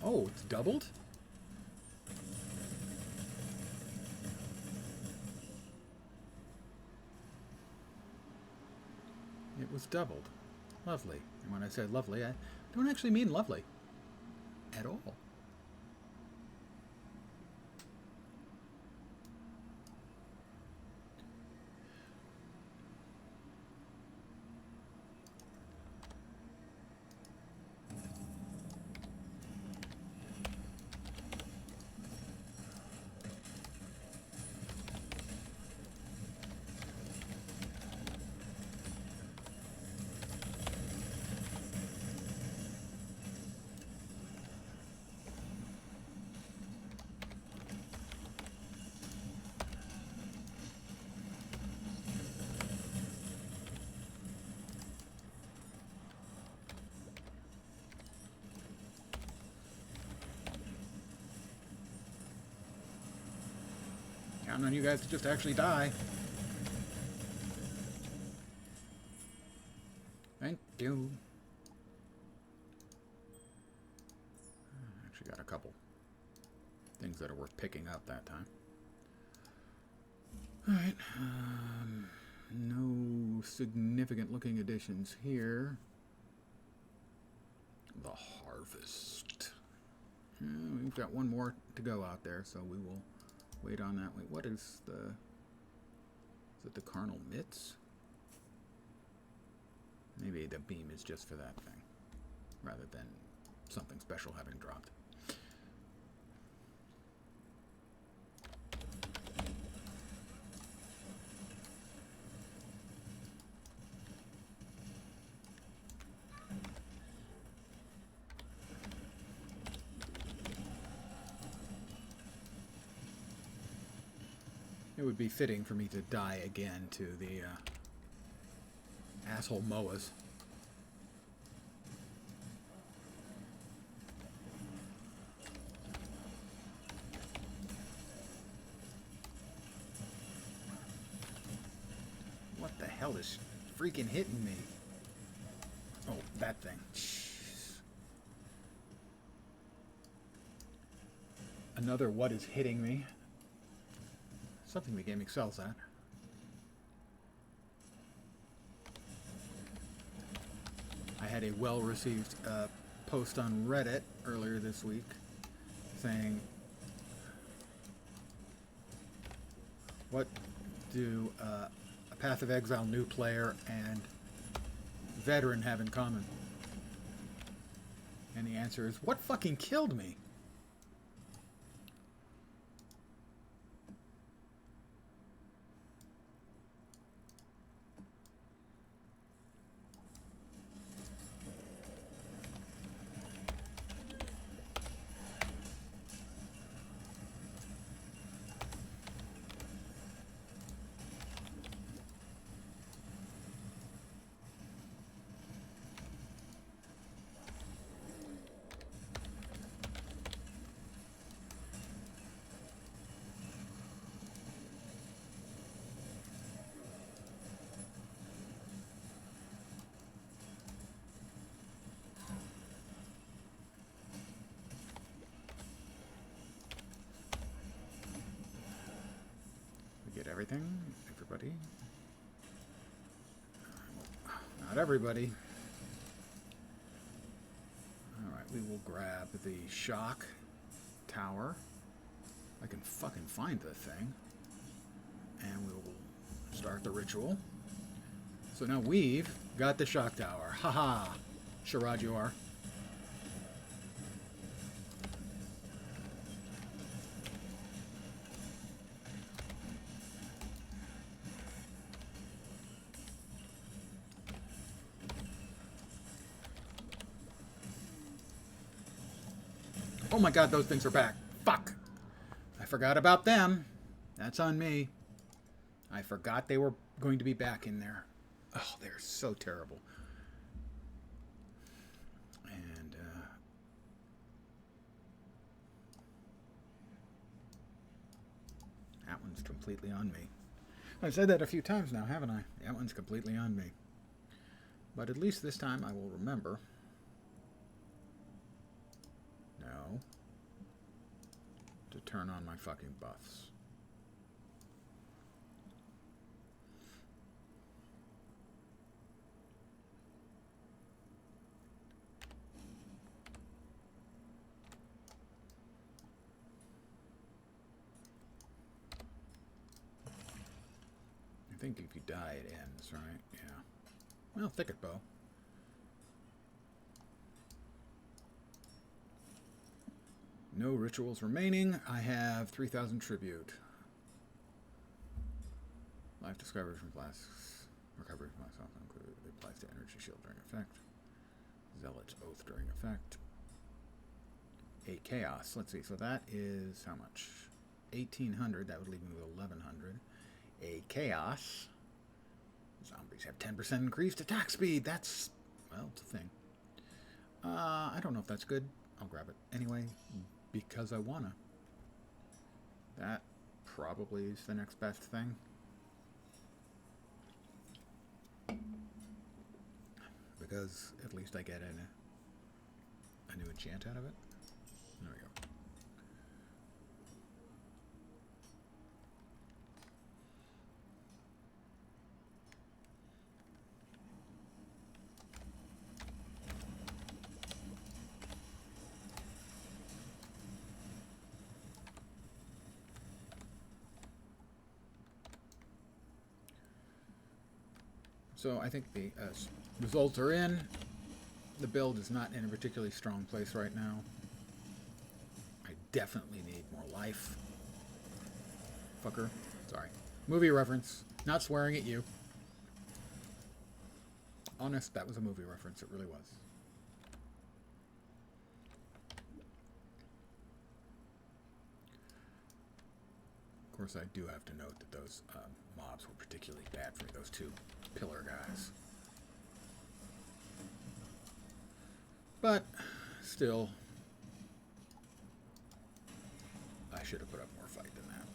Oh, it's doubled? It was doubled. Lovely. And when I say lovely, I don't actually mean lovely. At all. Counting on you guys to just actually die. Thank you. Actually got a couple things that are worth picking up that time. Alright. No significant looking additions here. The harvest. We've got one more to go out there, so we will wait on that. Wait, what is the... Is it the carnal mitts? Maybe the beam is just for that thing, rather than something special having dropped. would be fitting for me to die again to the asshole MOAs. What the hell is freaking hitting me? Oh, that thing. Jeez. Another what is hitting me. Something the game excels at. I had a well-received post on Reddit earlier this week saying, what do a Path of Exile new player and veteran have in common? And the answer is, what fucking killed me? Get everything, everybody. Not everybody. Alright, we will grab the shock tower. I can fucking find the thing. And we will start the ritual. So now we've got the shock tower. Haha. Charade you are. Oh my god, those things are back. Fuck. I forgot about them. That's on me. I forgot they were going to be back in there. Oh, they're so terrible. And, that one's completely on me. I've said that a few times now, haven't I? That one's completely on me. But at least this time I will remember. No. To turn on my fucking buffs. I think if you die, it ends, right? Yeah. Well, thicket bow. No rituals remaining. I have 3,000 tribute. Life discovered from flasks. Recovery from myself included. It applies to energy shield during effect. Zealot's oath during effect. A chaos. Let's see. So that is how much? 1,800. That would leave me with 1,100. A chaos. Zombies have 10% increased attack speed. That's, well, it's a thing. I don't know if that's good. I'll grab it anyway because I wanna. That probably is the next best thing. Because at least I get a new enchant out of it. There we go. So I think the results are in. The build is not in a particularly strong place right now. I definitely need more life. Fucker. Sorry. Movie reference. Not swearing at you. Honest, that was a movie reference. It really was. Of course, I do have to note that those mobs were particularly bad for me, those two pillar guys. But, still, I should have put up more fight than that.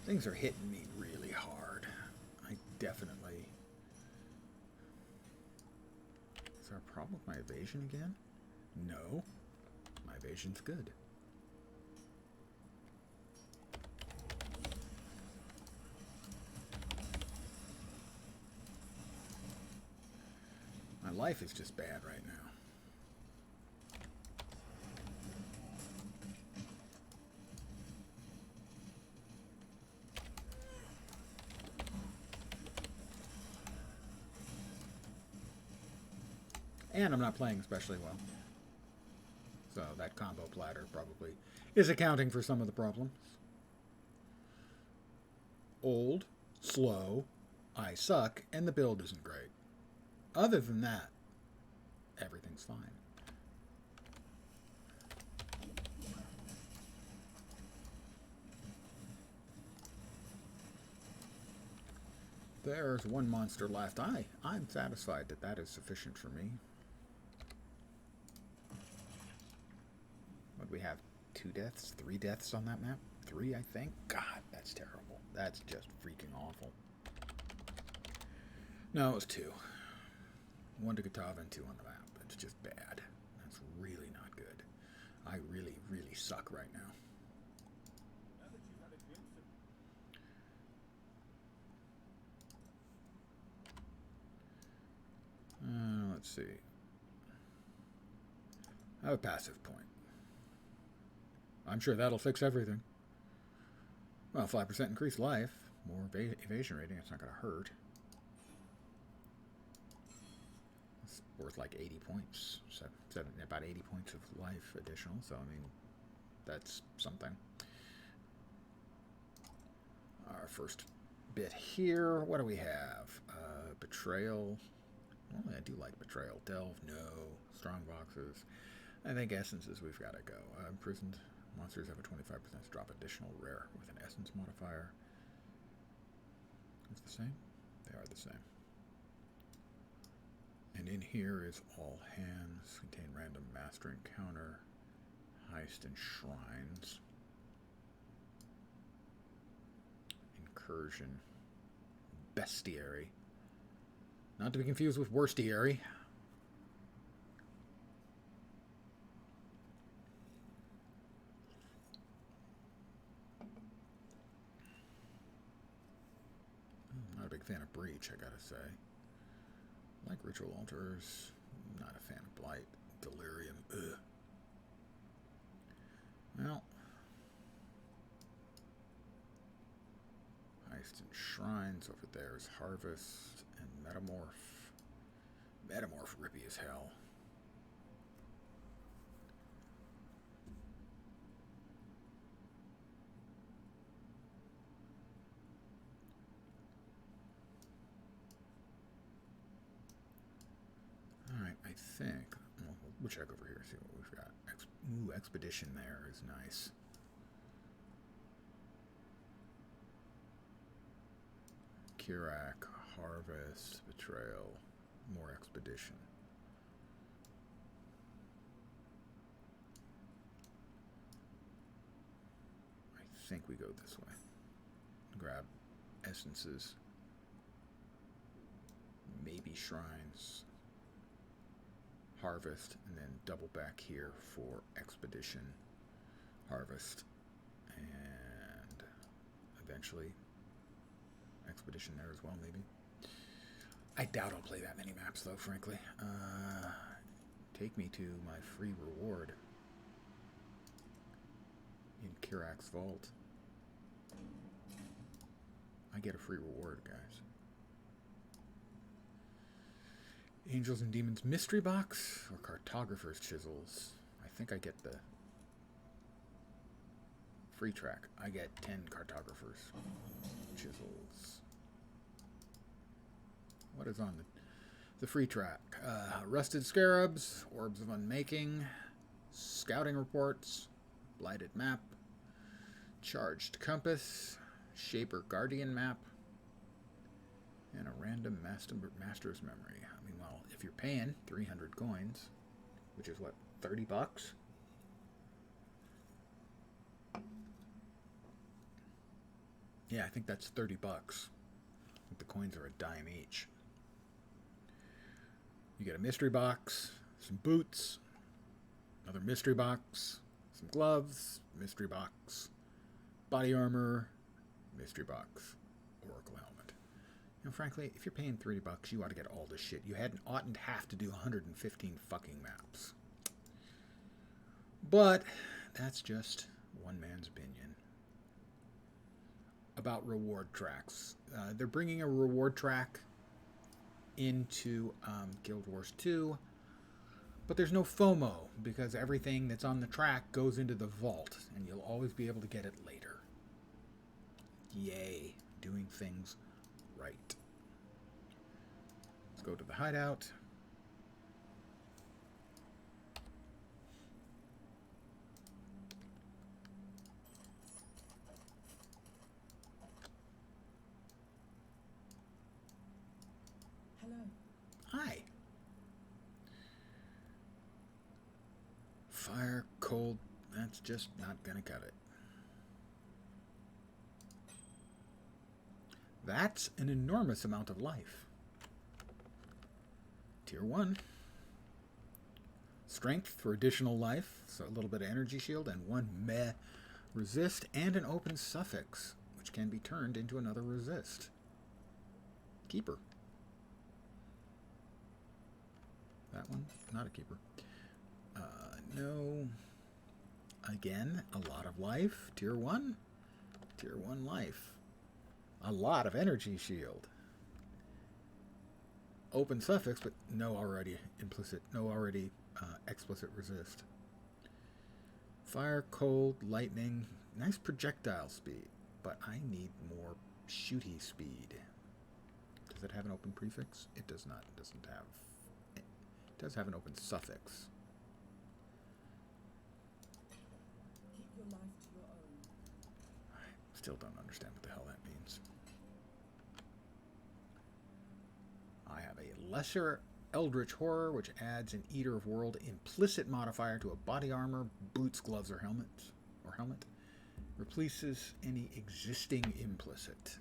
Things are hitting me really hard. I definitely... Is there a problem with my evasion again? No. My evasion's good. My life is just bad right now. And I'm not playing especially well. So that combo platter probably is accounting for some of the problems. Old, slow, I suck, and the build isn't great. Other than that, everything's fine. There's one monster left. I'm satisfied that that is sufficient for me. What do we have? 2 deaths? 3 deaths on that map? 3, I think? God, that's terrible. That's just freaking awful. No, it was 2. 1 to Kitava and 2 on the map. It's just bad. That's really not good. I really, really suck right now. Let's see. I have a passive point. I'm sure that'll fix everything. Well, 5% increased life. More evasion rating. It's not going to hurt. It's worth like 80 points. About 80 points of life additional. So, I mean, that's something. Our first bit here. What do we have? Betrayal. Well, I do like Betrayal. Delve, no. Strong boxes. I think essences we've got to go. Imprisoned monsters have a 25% drop additional rare with an essence modifier. It's the same? They are the same. And in here is all hands. Contain random master encounter. Heist and shrines. Incursion. Bestiary. Not to be confused with worstiary. Not a big fan of Breach, I gotta say. Like Ritual Altars. Not a fan of Blight. Delirium. Ugh. Well. Heist and Shrines. Over there is Harvest and Metamorph. Metamorph rippy as hell. Alright, I think. We'll check over here, see what we've got. Ooh, Expedition there is nice. Kirak, Harvest, Betrayal, more Expedition. I think we go this way. Grab essences. Maybe shrines. Harvest, and then double back here for Expedition. Harvest. And eventually Expedition there as well, maybe. I doubt I'll play that many maps, though, frankly. Take me to my free reward in Kirak's Vault. I get a free reward, guys. Angels and Demons Mystery Box or Cartographer's Chisels. I think I get the free track. I get 10 Cartographer's Chisels. What is on the The free track. Rusted Scarabs, Orbs of Unmaking, Scouting Reports, Blighted Map, Charged Compass, Shaper Guardian Map, and a random Master's Memory. I mean, well, if you're paying 300 coins, which is what, 30 bucks? Yeah, I think that's 30 bucks. I think the coins are a dime each. You get a mystery box, some boots, another mystery box, some gloves, mystery box, body armor, mystery box, oracle helmet. You know, frankly, if you're paying 30 bucks, you ought to get all this shit. You oughtn't have to do 115 fucking maps. But that's just one man's opinion. About reward tracks. They're bringing a reward track into Guild Wars 2, but there's no FOMO because everything that's on the track goes into the vault and you'll always be able to get it later. Yay, doing things right. Let's go to the hideout. Hi. Fire, cold, that's just not gonna cut it. That's an enormous amount of life. Tier 1. Strength for additional life, so a little bit of energy shield, and 1 meh resist, and an open suffix, which can be turned into another resist. Keeper. That one, not a keeper. No. Again, a lot of life. Tier 1. Tier 1 life. A lot of energy shield. Open suffix, but no already implicit, no already explicit resist. Fire, cold, lightning. Nice projectile speed, but I need more shooty speed. Does it have an open prefix? It does not. It doesn't have. It does have an open suffix. Keep your life to your own. I still don't understand what the hell that means. I have a lesser Eldritch Horror, which adds an Eater of World implicit modifier to a body armor, boots, gloves, or helmet. Replaces any existing implicit.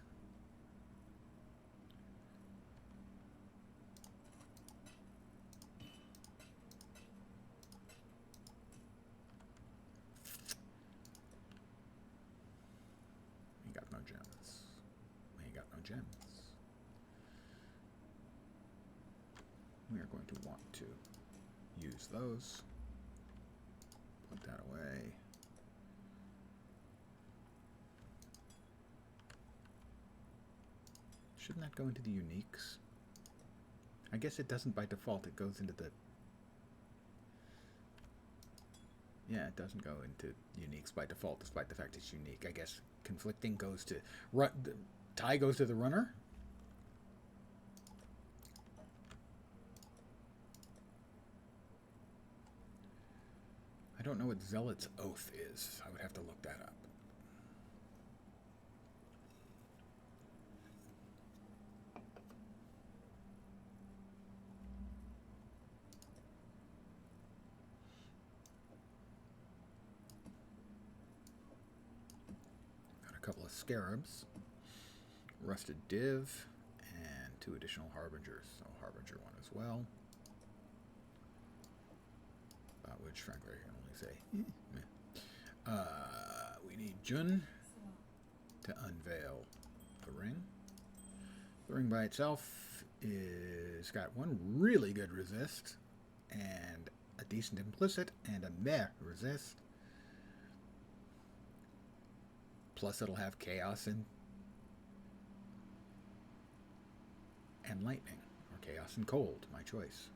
Ain't got no gems. Ain't got no gems. We are going to want to use those. Put that away. Shouldn't that go into the uniques? I guess it doesn't by default. It goes into the... Yeah, it doesn't go into uniques by default, despite the fact it's unique. I guess conflicting goes to... tie goes to the runner? I don't know what Zealot's Oath is. I would have to look that up. Got a couple of Scarabs, Rusted Div, and 2 additional Harbingers. So Harbinger 1 as well. About which, frankly, I can only say, meh. We need Jun to unveil the ring. The ring by itself is got 1 really good resist, and a decent implicit, and a meh resist. Plus it'll have chaos and lightning, or chaos and cold, my choice.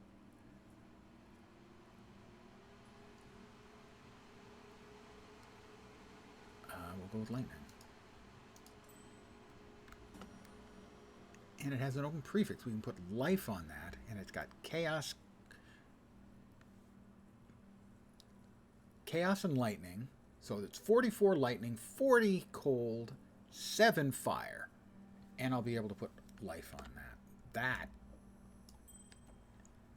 We'll go with lightning. and it has an open prefix. We can put life on that, and it's got chaos and lightning. So it's 44 lightning, 40 cold, 7 fire. And I'll be able to put life on that.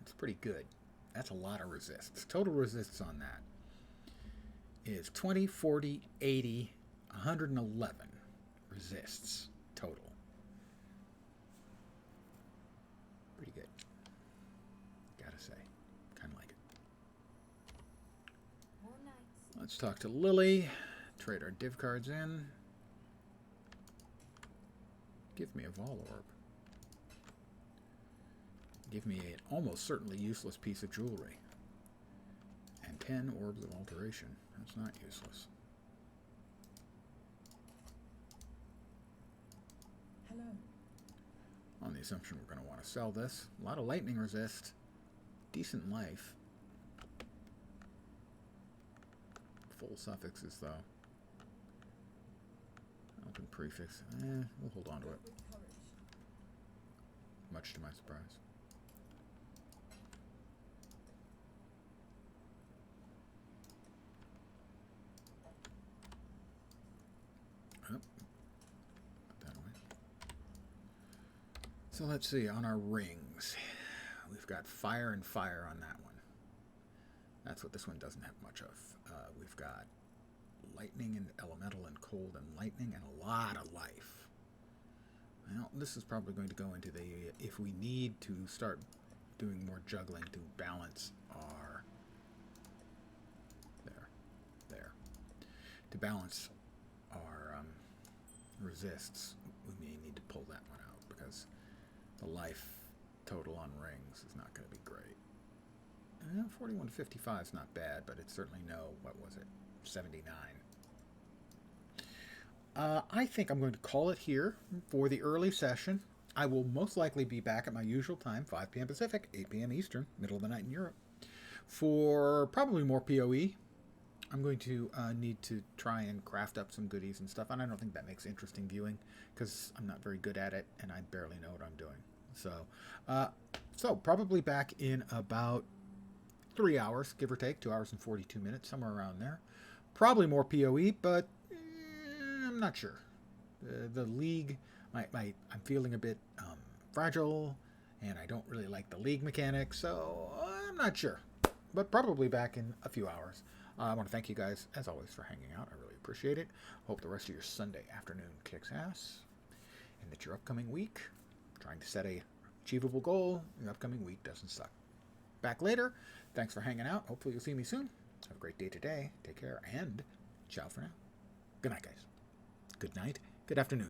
That's pretty good. That's a lot of resists. Total resists on that is 20, 40, 80, 111 resists total. Pretty good. Gotta say. Kind of like it. More knights. Let's talk to Lily. Trade our div cards in. Give me a Vol Orb. Give me an almost certainly useless piece of jewelry. And 10 Orbs of Alteration. That's not useless. Hello. On the assumption we're going to want to sell this. A lot of lightning resist. Decent life. Full suffixes, though. Open prefix. We'll hold on to it. With courage. Much to my surprise. Oh, put that away. So let's see, on our rings, we've got fire and fire on that one. That's what this one doesn't have much of. We've got lightning and elemental and cold and lightning and a lot of life. Well, this is probably going to go into the, if we need to start doing more juggling to balance our, to balance our resists, we may need to pull that one out because the life total on rings is not going to be great. 4155 is not bad, but it's certainly no, what was it, 79. I think I'm going to call it here for the early session. I will most likely be back at my usual time, 5 p.m. Pacific, 8 p.m. Eastern, middle of the night in Europe, for probably more PoE. I'm going to need to try and craft up some goodies and stuff, and I don't think that makes interesting viewing because I'm not very good at it and I barely know what I'm doing. So probably back in about 3 hours, give or take, 2 hours and 42 minutes, somewhere around there. Probably more PoE, but I'm not sure. The league, I'm feeling a bit fragile, and I don't really like the league mechanics, so I'm not sure. But probably back in a few hours. I want to thank you guys, as always, for hanging out. I really appreciate it. Hope the rest of your Sunday afternoon kicks ass, and that your upcoming week, trying to set a achievable goal, your upcoming week doesn't suck. Back later. Thanks for hanging out. Hopefully you'll see me soon. Have a great day today. Take care, and ciao for now. Good night, guys. Good night. Good afternoon.